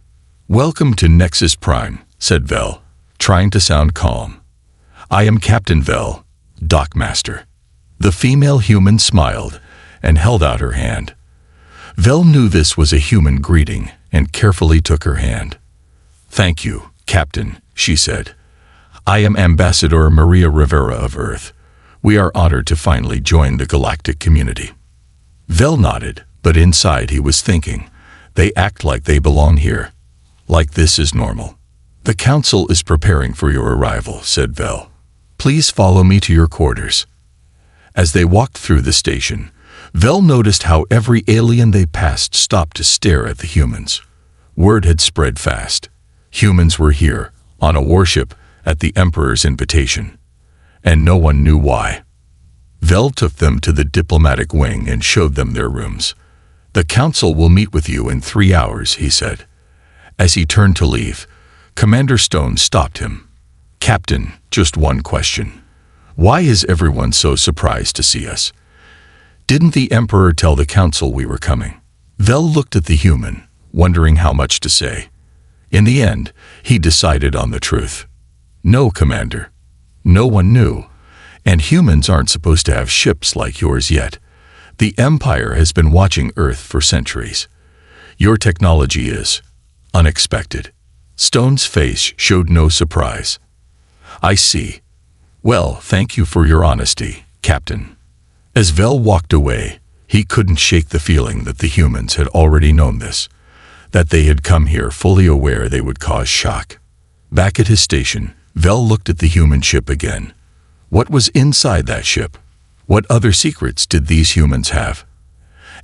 Welcome to Nexus Prime, said Vel, trying to sound calm. I am Captain Vel, Dockmaster. The female human smiled and held out her hand. Vel knew this was a human greeting and carefully took her hand. Thank you, Captain, she said. I am Ambassador Maria Rivera of Earth. We are honored to finally join the galactic community. Vel nodded, but inside he was thinking, they act like they belong here. Like this is normal. The Council is preparing for your arrival, said Vel. Please follow me to your quarters. As they walked through the station, Vel noticed how every alien they passed stopped to stare at the humans. Word had spread fast. Humans were here, on a warship, at the Emperor's invitation. And no one knew why. Vel took them to the diplomatic wing and showed them their rooms. The Council will meet with you in 3 hours, he said. As he turned to leave, Commander Stone stopped him. Captain, just one question. Why is everyone so surprised to see us? Didn't the Emperor tell the Council we were coming? Vel looked at the human, wondering how much to say. In the end, he decided on the truth. No, Commander. No one knew. And humans aren't supposed to have ships like yours yet. The Empire has been watching Earth for centuries. Your technology is unexpected. Stone's face showed no surprise. I see. Well, thank you for your honesty, Captain. As Vel walked away, he couldn't shake the feeling that the humans had already known this, that they had come here fully aware they would cause shock. Back at his station, Vel looked at the human ship again. What was inside that ship? What other secrets did these humans have?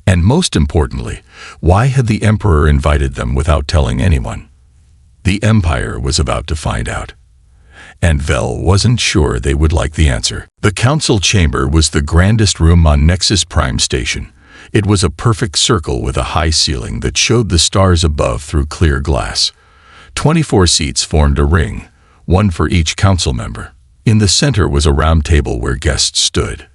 And most importantly, why had the Emperor invited them without telling anyone? The Empire was about to find out. And Vel wasn't sure they would like the answer. The Council chamber was the grandest room on Nexus Prime Station. It was a perfect circle with a high ceiling that showed the stars above through clear glass. 24 seats formed a ring, one for each council member. In the center was a round table where guests stood.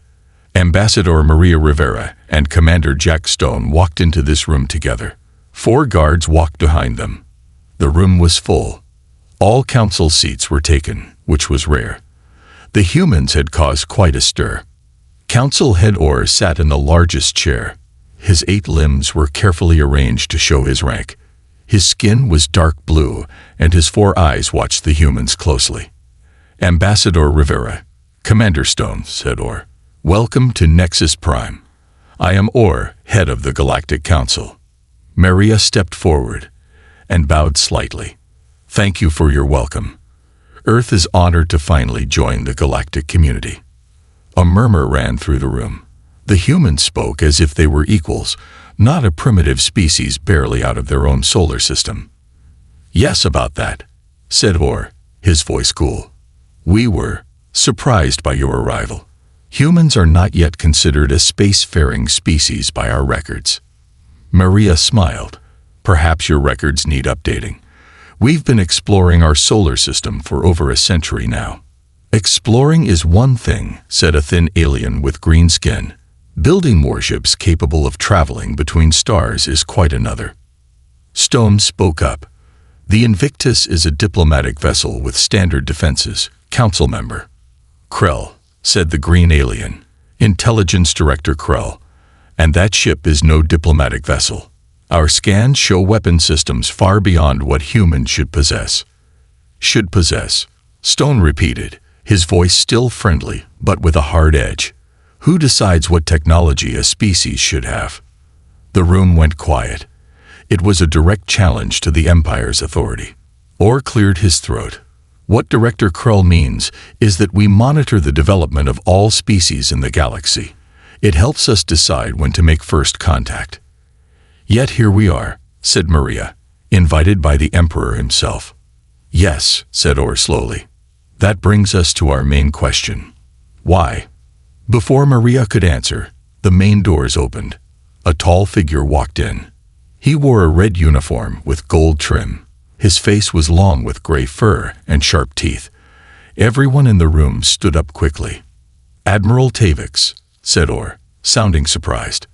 Ambassador Maria Rivera and Commander Jack Stone walked into this room together. 4 guards walked behind them. The room was full. All council seats were taken, which was rare. The humans had caused quite a stir. Council Head Orr sat in the largest chair. His 8 limbs were carefully arranged to show his rank. His skin was dark blue, and his 4 eyes watched the humans closely. Ambassador Rivera, Commander Stone, said Orr, Welcome to Nexus Prime. I am Orr, head of the Galactic Council. Maria stepped forward and bowed slightly. Thank you for your welcome. Earth is honored to finally join the galactic community. A murmur ran through the room. The humans spoke as if they were equals, not a primitive species barely out of their own solar system. Yes, about that, said Orr, his voice cool. We were surprised by your arrival. Humans are not yet considered a spacefaring species by our records. Maria smiled. Perhaps your records need updating. We've been exploring our solar system for over a century now. Exploring is one thing, said a thin alien with green skin. Building warships capable of traveling between stars is quite another. Stone spoke up. The Invictus is a diplomatic vessel with standard defenses, council member. Krell, said the green alien, Intelligence Director Krell, and that ship is no diplomatic vessel. Our scans show weapon systems far beyond what humans should possess. Should possess, Stone repeated, his voice still friendly, but with a hard edge. Who decides what technology a species should have? The room went quiet. It was a direct challenge to the Empire's authority. Orr cleared his throat. What Director Krell means is that we monitor the development of all species in the galaxy. It helps us decide when to make first contact. Yet here we are, said Maria, invited by the Emperor himself. Yes, said Orr slowly. That brings us to our main question. Why? Before Maria could answer, the main doors opened. A tall figure walked in. He wore a red uniform with gold trim. His face was long with gray fur and sharp teeth. Everyone in the room stood up quickly. Admiral Tavix, said Orr, sounding surprised.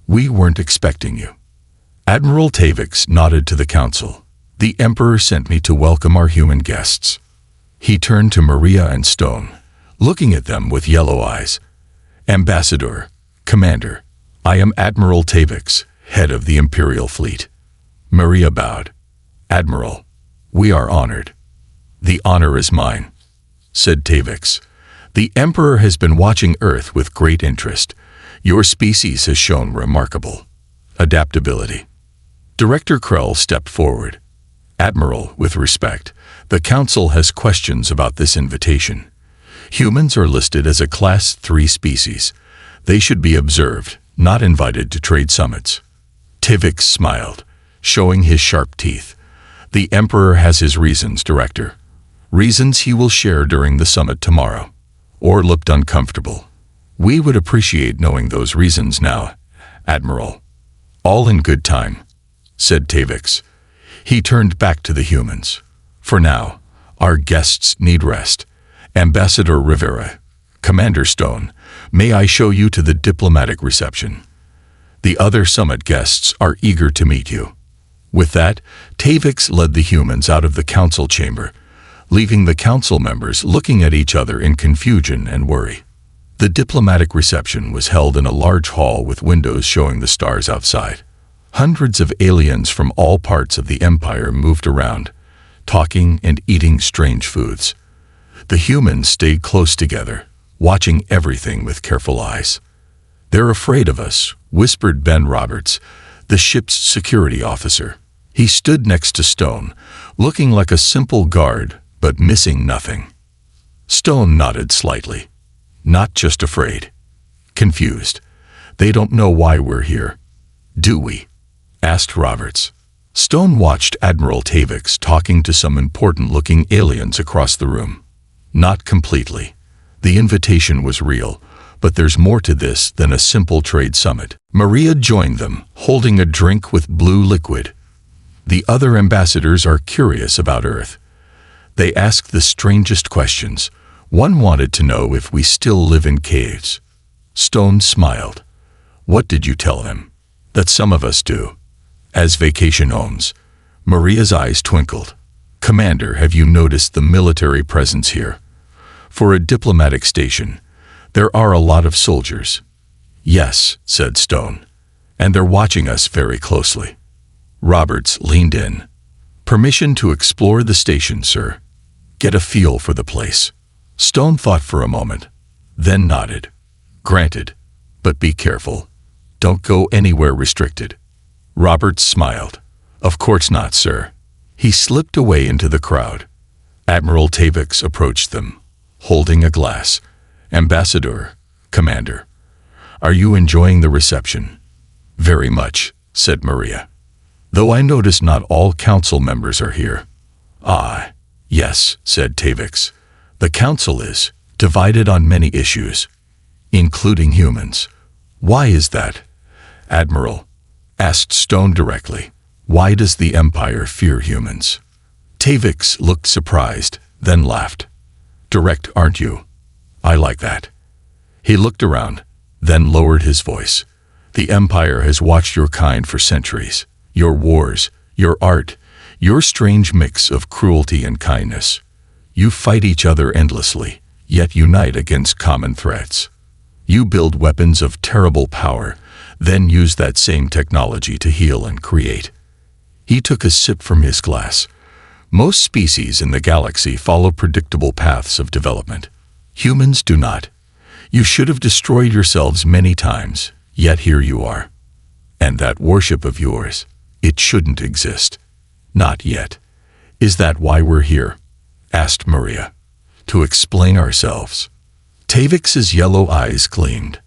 We weren't expecting you. Admiral Tavix nodded to the council. The Emperor sent me to welcome our human guests. He turned to Maria and Stone, looking at them with yellow eyes. Ambassador, Commander, I am Admiral Tavix, head of the Imperial Fleet. Maria bowed. Admiral, we are honored. The honor is mine, said Tavix. The Emperor has been watching Earth with great interest. Your species has shown remarkable adaptability. Director Krell stepped forward. Admiral, with respect, the Council has questions about this invitation. Humans are listed as a Class 3 species. They should be observed, not invited to trade summits. Tavix smiled, showing his sharp teeth. The Emperor has his reasons, Director. Reasons he will share during the summit tomorrow. Orr looked uncomfortable. We would appreciate knowing those reasons now, Admiral. All in good time, said Tavix. He turned back to the humans. For now, our guests need rest. Ambassador Rivera, Commander Stone, may I show you to the diplomatic reception? The other summit guests are eager to meet you. With that, Tavix led the humans out of the council chamber, leaving the council members looking at each other in confusion and worry. The diplomatic reception was held in a large hall with windows showing the stars outside. Hundreds of aliens from all parts of the Empire moved around, talking and eating strange foods. The humans stayed close together, watching everything with careful eyes. They're afraid of us, whispered Ben Roberts, the ship's security officer. He stood next to Stone, looking like a simple guard, but missing nothing. Stone nodded slightly. Not just afraid. Confused. They don't know why we're here. Do we? Asked Roberts. Stone watched Admiral Tavix talking to some important-looking aliens across the room. Not completely. The invitation was real, but there's more to this than a simple trade summit. Maria joined them, holding a drink with blue liquid. The other ambassadors are curious about Earth. They asked the strangest questions. One wanted to know if we still live in caves. Stone smiled. What did you tell them? That some of us do. As vacation homes. Maria's eyes twinkled. Commander, have you noticed the military presence here? For a diplomatic station, there are a lot of soldiers. Yes, said Stone. And they're watching us very closely. Roberts leaned in. Permission to explore the station, sir. Get a feel for the place. Stone thought for a moment, then nodded. Granted, but be careful. Don't go anywhere restricted. Roberts smiled. Of course not, sir. He slipped away into the crowd. Admiral Tavix approached them, holding a glass. Ambassador, Commander, are you enjoying the reception? Very much, said Maria. Though I notice not all council members are here. Ah, yes, said Tavix. The council is divided on many issues, including humans. Why is that? Admiral, asked Stone directly. Why does the Empire fear humans? Tavix looked surprised, then laughed. Direct, aren't you? I like that. He looked around, then lowered his voice. The Empire has watched your kind for centuries. Your wars, your art, your strange mix of cruelty and kindness. You fight each other endlessly, yet unite against common threats. You build weapons of terrible power, then use that same technology to heal and create. He took a sip from his glass. Most species in the galaxy follow predictable paths of development. Humans do not. You should have destroyed yourselves many times, yet here you are. And that worship of yours, it shouldn't exist. Not yet. Is that why we're here? Asked Maria. To explain ourselves. Tavix's yellow eyes gleamed.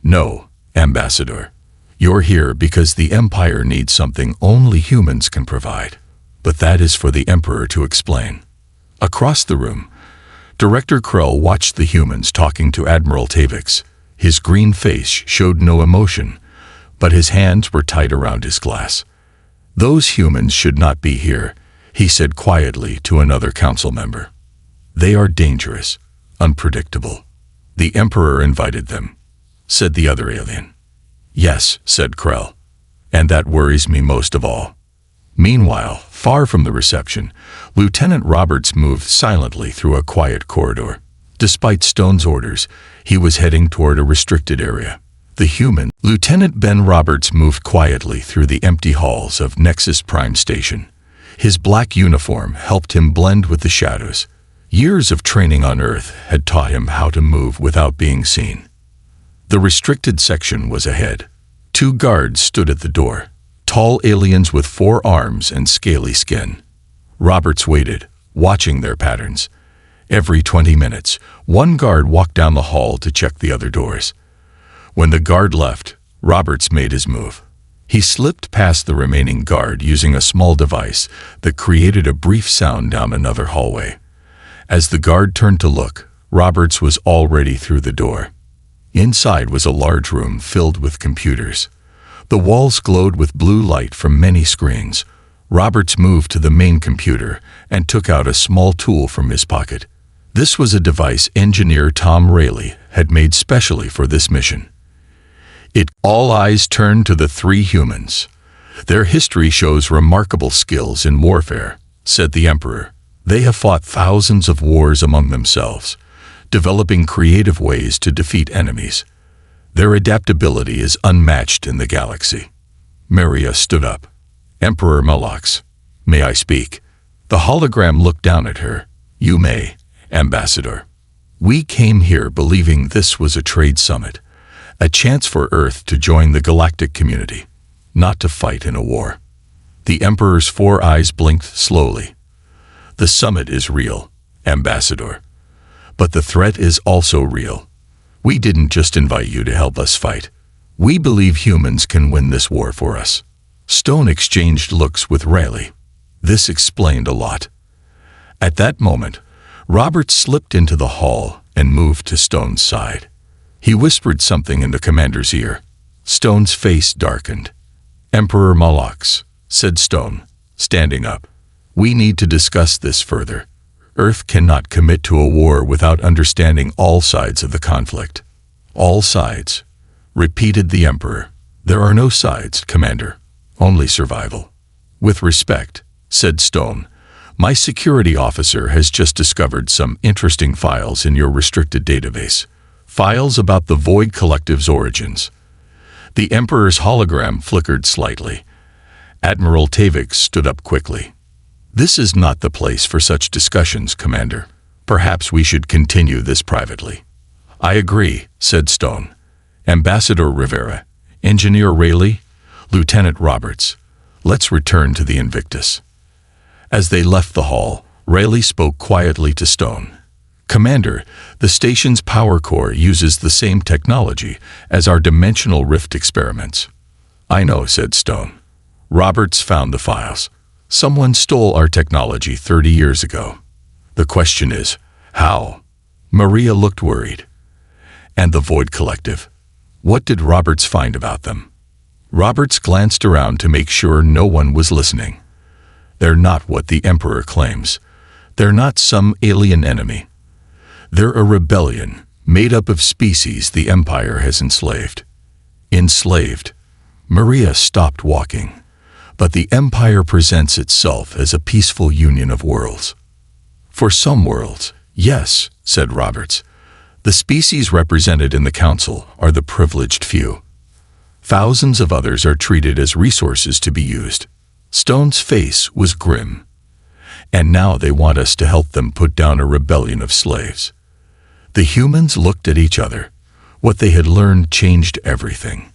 No, Ambassador. You're here because the Empire needs something only humans can provide. But that is for the Emperor to explain. Across the room, Director Krell watched the humans talking to Admiral Tavix. His green face showed no emotion, but his hands were tight around his glass. Those humans should not be here, he said quietly to another council member. They are dangerous, unpredictable. The Emperor invited them, said the other alien. Yes, said Krell, and that worries me most of all. Meanwhile, far from the reception, Lieutenant Roberts moved silently through a quiet corridor. Despite Stone's orders, he was heading toward a restricted area. The human, Lieutenant Ben Roberts, moved quietly through the empty halls of Nexus Prime Station. His black uniform helped him blend with the shadows. Years of training on Earth had taught him how to move without being seen. The restricted section was ahead. 2 guards stood at the door, tall aliens with 4 arms and scaly skin. Roberts waited, watching their patterns. Every 20 minutes, 1 guard walked down the hall to check the other doors. When the guard left, Roberts made his move. He slipped past the remaining guard using a small device that created a brief sound down another hallway. As the guard turned to look, Roberts was already through the door. Inside was a large room filled with computers. The walls glowed with blue light from many screens. Roberts moved to the main computer and took out a small tool from his pocket. This was a device engineer Tom Rayleigh had made specially for this mission. All eyes turned to the 3 humans. Their history shows remarkable skills in warfare, said the Emperor. They have fought thousands of wars among themselves, developing creative ways to defeat enemies. Their adaptability is unmatched in the galaxy. Maria stood up. Emperor Malox, may I speak? The hologram looked down at her. You may, Ambassador. We came here believing this was a trade summit, a chance for Earth to join the galactic community, not to fight in a war. The Emperor's 4 eyes blinked slowly. The summit is real, Ambassador. But the threat is also real. We didn't just invite you to help us fight. We believe humans can win this war for us. Stone exchanged looks with Rayleigh. This explained a lot. At that moment, Robert slipped into the hall and moved to Stone's side. He whispered something in the commander's ear. Stone's face darkened. Emperor Malox, said Stone, standing up. We need to discuss this further. Earth cannot commit to a war without understanding all sides of the conflict. All sides, repeated the Emperor. There are no sides, Commander, only survival. With respect, said Stone, my security officer has just discovered some interesting files in your restricted database. Files about the Void Collective's origins. The Emperor's hologram flickered slightly. Admiral Tavix stood up quickly. This is not the place for such discussions, Commander. Perhaps we should continue this privately. I agree, said Stone. Ambassador Rivera, Engineer Rayleigh, Lieutenant Roberts, let's return to the Invictus. As they left the hall, Rayleigh spoke quietly to Stone. Commander, the station's power core uses the same technology as our dimensional rift experiments. I know, said Stone. Roberts found the files. Someone stole our technology 30 years ago. The question is, how? Maria looked worried. And the Void Collective? What did Roberts find about them? Roberts glanced around to make sure no one was listening. They're not what the Emperor claims. They're not some alien enemy. They're a rebellion made up of species the Empire has enslaved. Enslaved. Maria stopped walking. But the Empire presents itself as a peaceful union of worlds. For some worlds, yes, said Roberts. The species represented in the Council are the privileged few. Thousands of others are treated as resources to be used. Stone's face was grim. And now they want us to help them put down a rebellion of slaves. The humans looked at each other. What they had learned changed everything.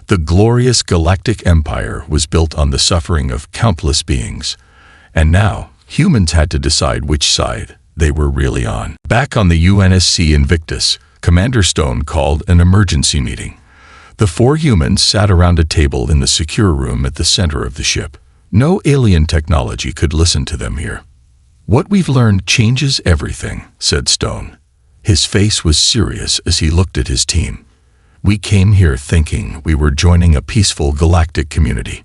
The glorious galactic empire was built on the suffering of countless beings. And now, humans had to decide which side they were really on. Back on the UNSC Invictus, Commander Stone called an emergency meeting. The 4 humans sat around a table in the secure room at the center of the ship. No alien technology could listen to them here. What we've learned changes everything, said Stone. His face was serious as he looked at his team. We came here thinking we were joining a peaceful galactic community.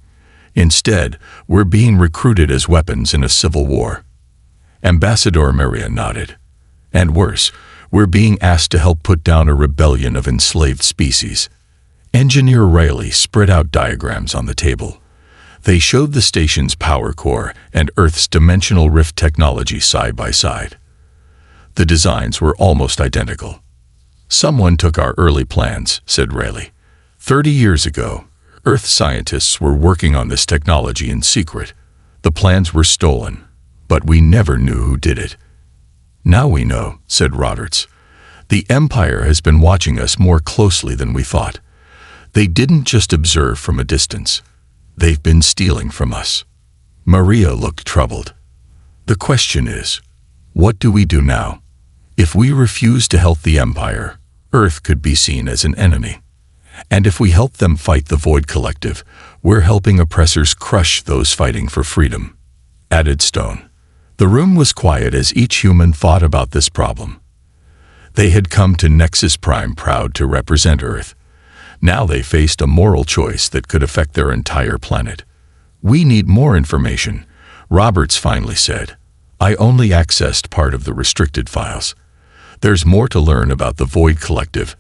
Instead, we're being recruited as weapons in a civil war. Ambassador Maria nodded. And worse, we're being asked to help put down a rebellion of enslaved species. Engineer Rayleigh spread out diagrams on the table. They showed the station's power core and Earth's dimensional rift technology side by side. The designs were almost identical. Someone took our early plans, said Rayleigh. 30 years ago, Earth scientists were working on this technology in secret. The plans were stolen, but we never knew who did it. Now we know, said Roberts. The Empire has been watching us more closely than we thought. They didn't just observe from a distance. They've been stealing from us. Maria looked troubled. The question is, what do we do now? If we refuse to help the Empire, Earth could be seen as an enemy. And if we help them fight the Void Collective, we're helping oppressors crush those fighting for freedom, added Stone. The room was quiet as each human thought about this problem. They had come to Nexus Prime proud to represent Earth. Now they faced a moral choice that could affect their entire planet. We need more information, Roberts finally said. I only accessed part of the restricted files. There's more to learn about the Void Collective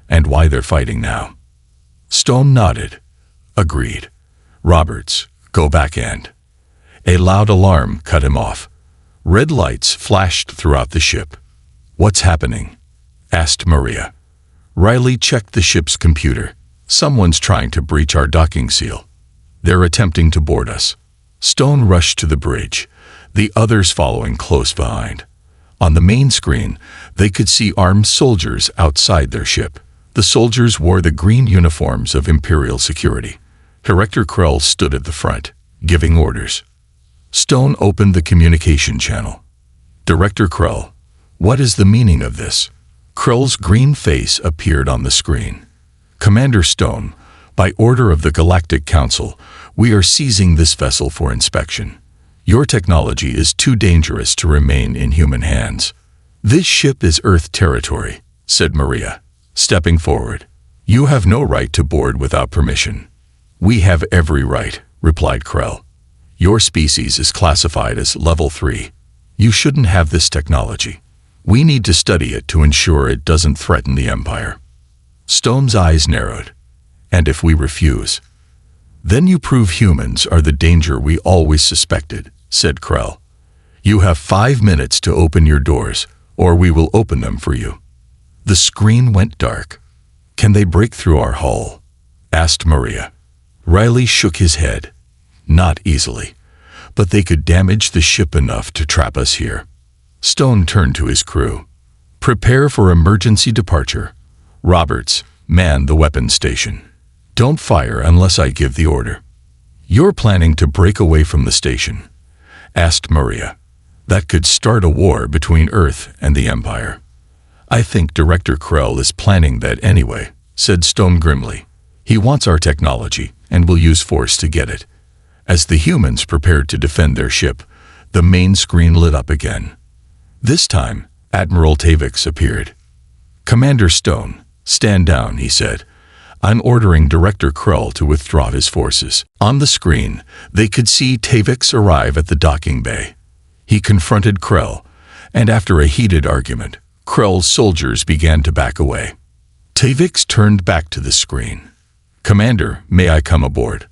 and why they're fighting now. Stone nodded. Agreed. Roberts, go back and. A loud alarm cut him off. Red lights flashed throughout the ship. What's happening? Asked Maria. Rayleigh checked the ship's computer. Someone's trying to breach our docking seal. They're attempting to board us. Stone rushed to the bridge, the others following close behind. On the main screen, they could see armed soldiers outside their ship. The soldiers wore the green uniforms of Imperial security. Director Krell stood at the front, giving orders. Stone opened the communication channel. Director Krell, what is the meaning of this? Krell's green face appeared on the screen. Commander Stone, by order of the Galactic Council, we are seizing this vessel for inspection. Your technology is too dangerous to remain in human hands. This ship is Earth territory, said Maria, stepping forward. You have no right to board without permission. We have every right, replied Krell. Your species is classified as Level 3. You shouldn't have this technology. We need to study it to ensure it doesn't threaten the Empire. Stone's eyes narrowed. And if we refuse? Then you prove humans are the danger we always suspected, said Krell. You have 5 minutes to open your doors, or we will open them for you. The screen went dark. Can they break through our hull? Asked Maria. Rayleigh shook his head. Not easily, but they could damage the ship enough to trap us here. Stone turned to his crew. Prepare for emergency departure. Roberts, Man the weapons station. Don't fire unless I give the order. You're planning to break away from the station? Asked Maria. That could start a war between Earth and the Empire. I think Director Krell is planning that anyway, said Stone grimly. He wants our technology and will use force to get it. As the humans prepared to defend their ship, the main screen lit up again. This time, Admiral Tavix appeared. Commander Stone, stand down, he said. I'm ordering Director Krell to withdraw his forces. On the screen, they could see Tavix arrive at the docking bay. He confronted Krell, and after a heated argument, Krell's soldiers began to back away. Tavix turned back to the screen. Commander, may I come aboard?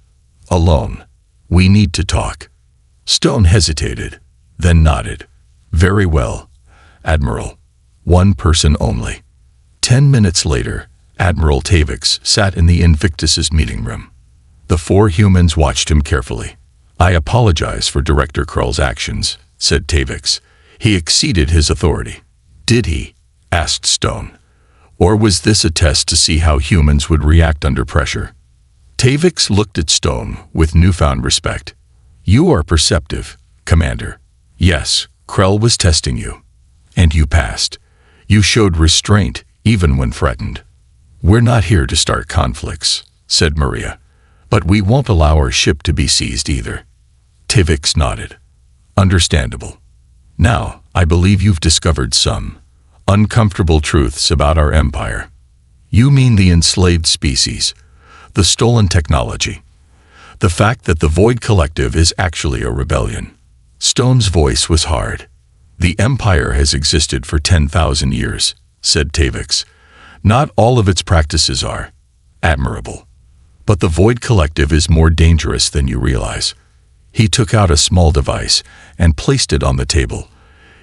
Alone. We need to talk. Stone hesitated, then nodded. Very well, Admiral. One person only. 10 minutes later, Admiral Tavix sat in the Invictus's meeting room. The 4 humans watched him carefully. I apologize for Director Krell's actions, said Tavix. He exceeded his authority. Did he? Asked Stone. Or was this a test to see how humans would react under pressure? Tavix looked at Stone with newfound respect. You are perceptive, Commander. Yes, Krell was testing you. And you passed. You showed restraint even when threatened. We're not here to start conflicts, said Maria. But we won't allow our ship to be seized either. Tavix nodded. Understandable. Now, I believe you've discovered some uncomfortable truths about our empire. You mean the enslaved species, the stolen technology, the fact that the Void Collective is actually a rebellion. Stone's voice was hard. The empire has existed for 10,000 years, said Tavix. Not all of its practices are admirable. But the Void Collective is more dangerous than you realize. He took out a small device and placed it on the table.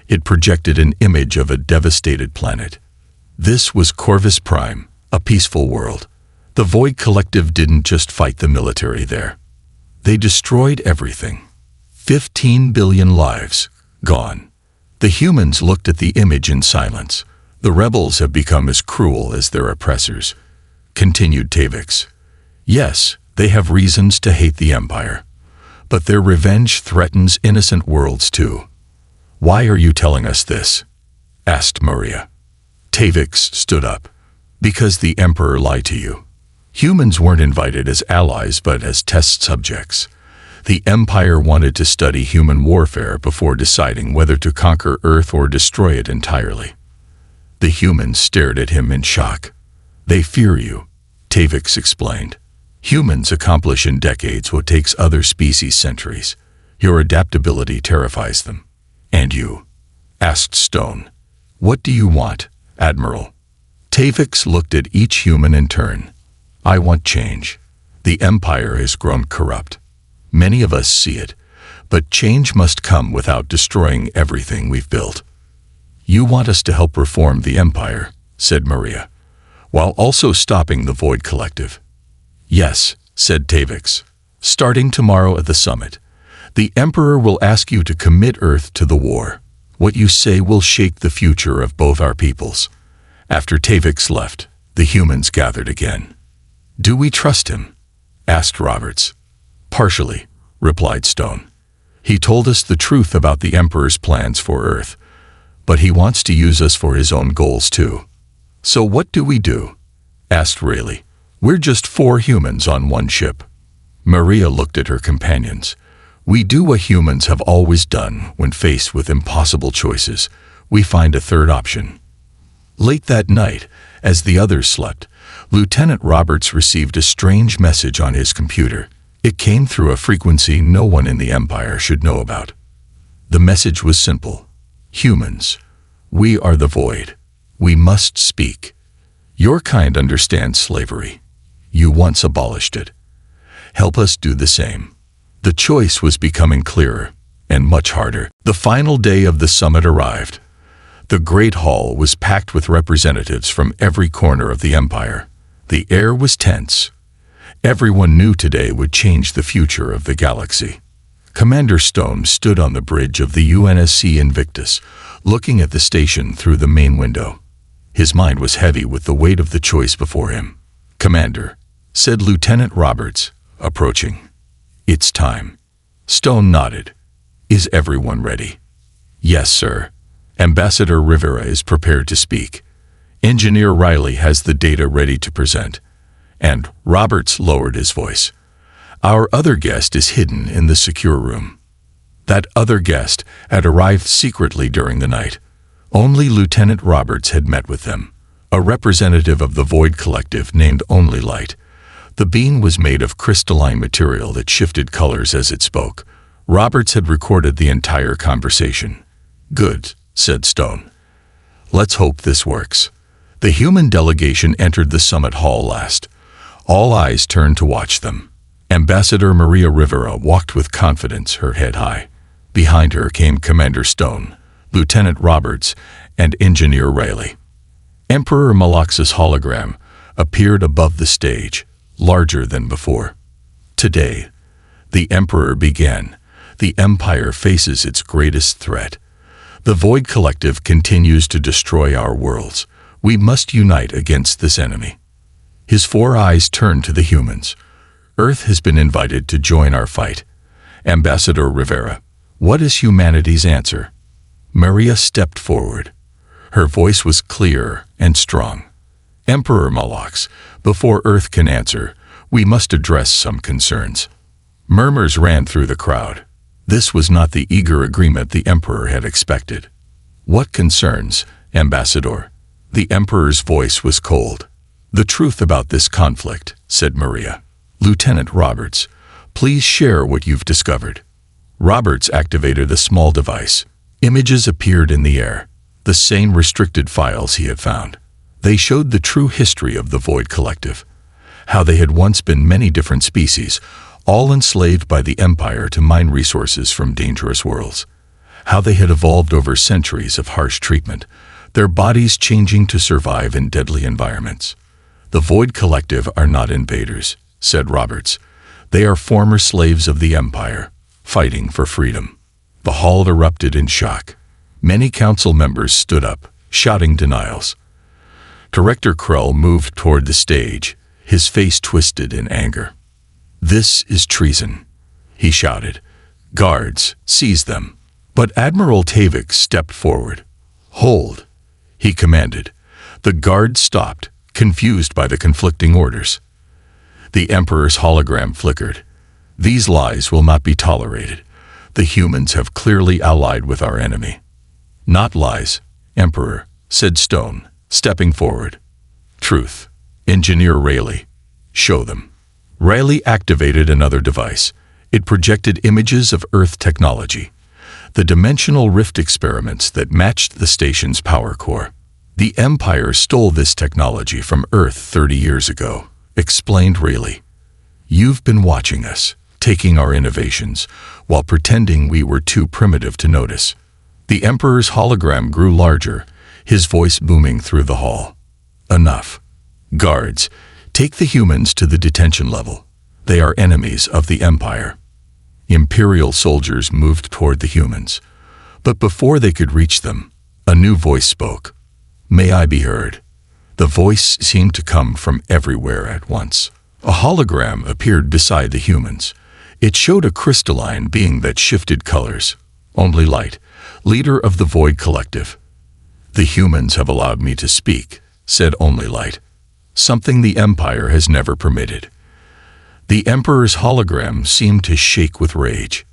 It projected an image of a devastated planet. This was Corvus Prime, a peaceful world. The Void Collective didn't just fight the military there. They destroyed everything. 15 billion lives gone. The humans looked at the image in silence. The rebels have become as cruel as their oppressors, continued Tavix. Yes, they have reasons to hate the Empire, but their revenge threatens innocent worlds too. Why are you telling us this? Asked Maria. Tavix stood up. Because the Emperor lied to you. Humans weren't invited as allies but as test subjects. The Empire wanted to study human warfare before deciding whether to conquer Earth or destroy it entirely. The humans stared at him in shock. They fear you, Tavix explained. Humans accomplish in decades what takes other species centuries. Your adaptability terrifies them. And you? Asked Stone. What do you want, Admiral? Tavix looked at each human in turn. I want change. The Empire has grown corrupt. Many of us see it, but change must come without destroying everything we've built. You want us to help reform the Empire, said Maria, while also stopping the Void Collective. Yes, said Tavix. Starting tomorrow at the summit, the Emperor will ask you to commit Earth to the war. What you say will shake the future of both our peoples. After Tavix left, the humans gathered again. Do we trust him? Asked Roberts. Partially, replied Stone. He told us the truth about the Emperor's plans for Earth, but he wants to use us for his own goals too. So what do we do? Asked Rayleigh. We're just 4 humans on one ship. Maria looked at her companions. We do what humans have always done when faced with impossible choices. We find a third option. Late that night, as the others slept, Lieutenant Roberts received a strange message on his computer. It came through a frequency no one in the Empire should know about. The message was simple. Humans, we are the Void. We must speak. Your kind understands slavery. You once abolished it. Help us do the same. The choice was becoming clearer and much harder. The final day of the summit arrived. The Great Hall was packed with representatives from every corner of the Empire. The air was tense. Everyone knew today would change the future of the galaxy. Commander Stone stood on the bridge of the UNSC Invictus, looking at the station through the main window. His mind was heavy with the weight of the choice before him. "Commander," said Lieutenant Roberts, approaching. "It's time." Stone nodded. "Is everyone ready?" "Yes, sir." Ambassador Rivera is prepared to speak. Engineer Riley has the data ready to present. And Roberts lowered his voice. "Our other guest is hidden in the secure room." That other guest had arrived secretly during the night. Only Lieutenant Roberts had met with them, a representative of the Void Collective named Only Light. The being was made of crystalline material that shifted colors as it spoke. Roberts had recorded the entire conversation. "Good," said Stone. "Let's hope this works." The human delegation entered the summit hall last. All eyes turned to watch them. Ambassador Maria Rivera walked with confidence, her head high. Behind her came Commander Stone, Lieutenant Roberts, and Engineer Riley. Emperor Malax's hologram appeared above the stage, larger than before. "Today," the Emperor began, "the Empire faces its greatest threat. The Void Collective continues to destroy our worlds. We must unite against this enemy." His four eyes turned to the humans. "Earth has been invited to join our fight. Ambassador Rivera, what is humanity's answer?" Maria stepped forward. Her voice was clear and strong. "Emperor Malax, before Earth can answer, we must address some concerns." Murmurs ran through the crowd. This was not the eager agreement the Emperor had expected. "What concerns, Ambassador?" The Emperor's voice was cold. "The truth about this conflict," said Maria. "Lieutenant Roberts, please share what you've discovered." Roberts activated a small device. Images appeared in the air, the same restricted files he had found. They showed the true history of the Void Collective, how they had once been many different species, all enslaved by the Empire to mine resources from dangerous worlds. How they had evolved over centuries of harsh treatment, their bodies changing to survive in deadly environments. "The Void Collective are not invaders," said Roberts. "They are former slaves of the Empire, fighting for freedom." The hall erupted in shock. Many council members stood up, shouting denials. Director Krull moved toward the stage, his face twisted in anger. "This is treason," he shouted. "Guards, seize them." But Admiral Tavik stepped forward. "Hold," he commanded. The guards stopped, confused by the conflicting orders. The Emperor's hologram flickered. "These lies will not be tolerated. The humans have clearly allied with our enemy." "Not lies, Emperor," said Stone, stepping forward. "Truth. Engineer Rayleigh, show them." Riley activated another device. It projected images of Earth technology, the dimensional rift experiments that matched the station's power core. "The Empire stole this technology from Earth 30 years ago," explained Riley. "You've been watching us, taking our innovations, while pretending we were too primitive to notice." The Emperor's hologram grew larger, his voice booming through the hall. "Enough. Guards, take the humans to the detention level. They are enemies of the Empire." Imperial soldiers moved toward the humans. But before they could reach them, a new voice spoke. "May I be heard?" The voice seemed to come from everywhere at once. A hologram appeared beside the humans. It showed a crystalline being that shifted colors. "Only Light, leader of the Void Collective." "The humans have allowed me to speak," said Only Light. "Something the Empire has never permitted." The Emperor's hologram seemed to shake with rage.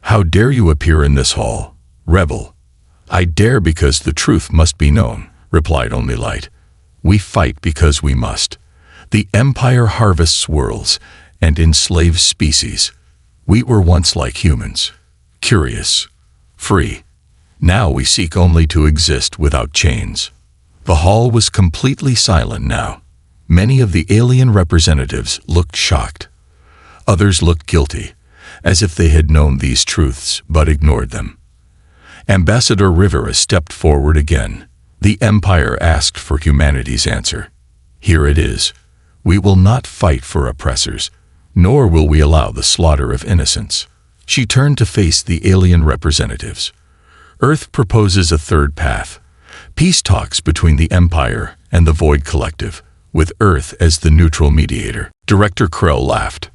"How dare you appear in this hall, rebel?" "I dare because the truth must be known," replied Only Light. "We fight because we must. The Empire harvests worlds and enslaves species. We were once like humans, curious, free. Now we seek only to exist without chains." The hall was completely silent now. Many of the alien representatives looked shocked. Others looked guilty, as if they had known these truths but ignored them. Ambassador Rivera stepped forward again. "The Empire asked for humanity's answer. Here it is. We will not fight for oppressors, nor will we allow the slaughter of innocents." She turned to face the alien representatives. "Earth proposes a third path. Peace talks between the Empire and the Void Collective. with Earth as the neutral mediator. Director Krell laughed.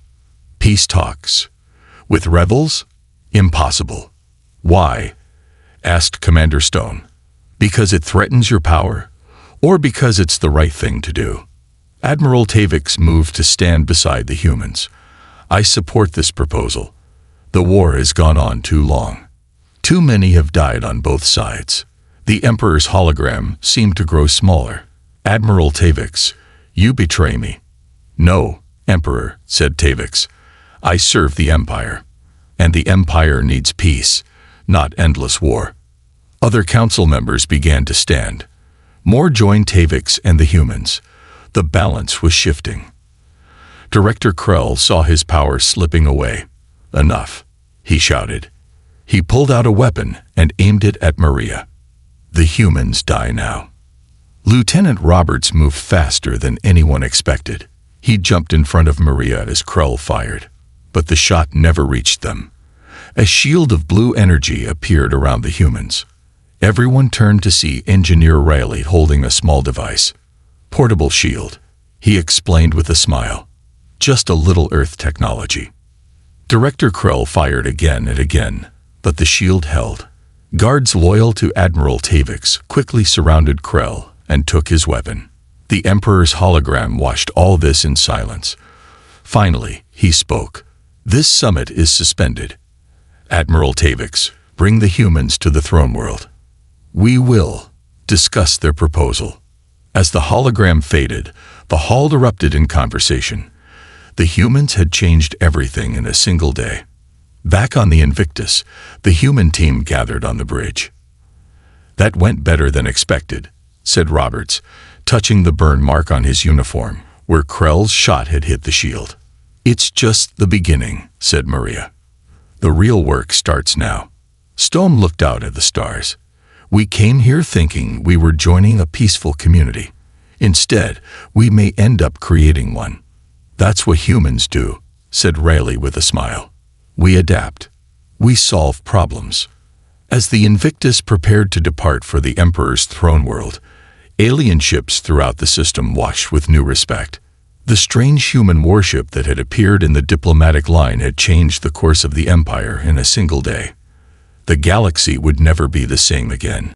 Peace talks. With rebels? Impossible. Why? Asked Commander Stone. Because it threatens your power, or because it's the right thing to do? Admiral Tavix moved to stand beside the humans. I support this proposal. The war has gone on too long. Too many have died on both sides. The Emperor's hologram seemed to grow smaller. Admiral Tavix, you betray me. No, Emperor, said Tavix. I serve the Empire. And the Empire needs peace, not endless war. Other council members began to stand. More joined Tavix and the humans. The balance was shifting. Director Krell saw his power slipping away. Enough, he shouted. He pulled out a weapon and aimed it at Maria. The humans die now. Lieutenant Roberts moved faster than anyone expected. He jumped in front of Maria as Krell fired, but the shot never reached them. A shield of blue energy appeared around the humans. Everyone turned to see Engineer Riley holding a small device. Portable shield, he explained with a smile. Just a little Earth technology. Director Krell fired again and again, but the shield held. Guards loyal to Admiral Tavix quickly surrounded Krell and took his weapon. The Emperor's hologram watched all this in silence. Finally, he spoke. This summit is suspended. Admiral Tavix, bring the humans to the throne world. We will discuss their proposal. As the hologram faded, the hall erupted in conversation. The humans had changed everything in a single day. Back on the Invictus, the human team gathered on the bridge. That went better than expected, said Roberts, touching the burn mark on his uniform, where Krell's shot had hit the shield. It's just the beginning, said Maria. The real work starts now. Stone looked out at the stars. We came here thinking we were joining a peaceful community. Instead, we may end up creating one. That's what humans do, said Riley with a smile. We adapt. We solve problems. As the Invictus prepared to depart for the Emperor's throne world, alien ships throughout the system watched with new respect. The strange human warship that had appeared in the diplomatic line had changed the course of the Empire in a single day. The galaxy would never be the same again.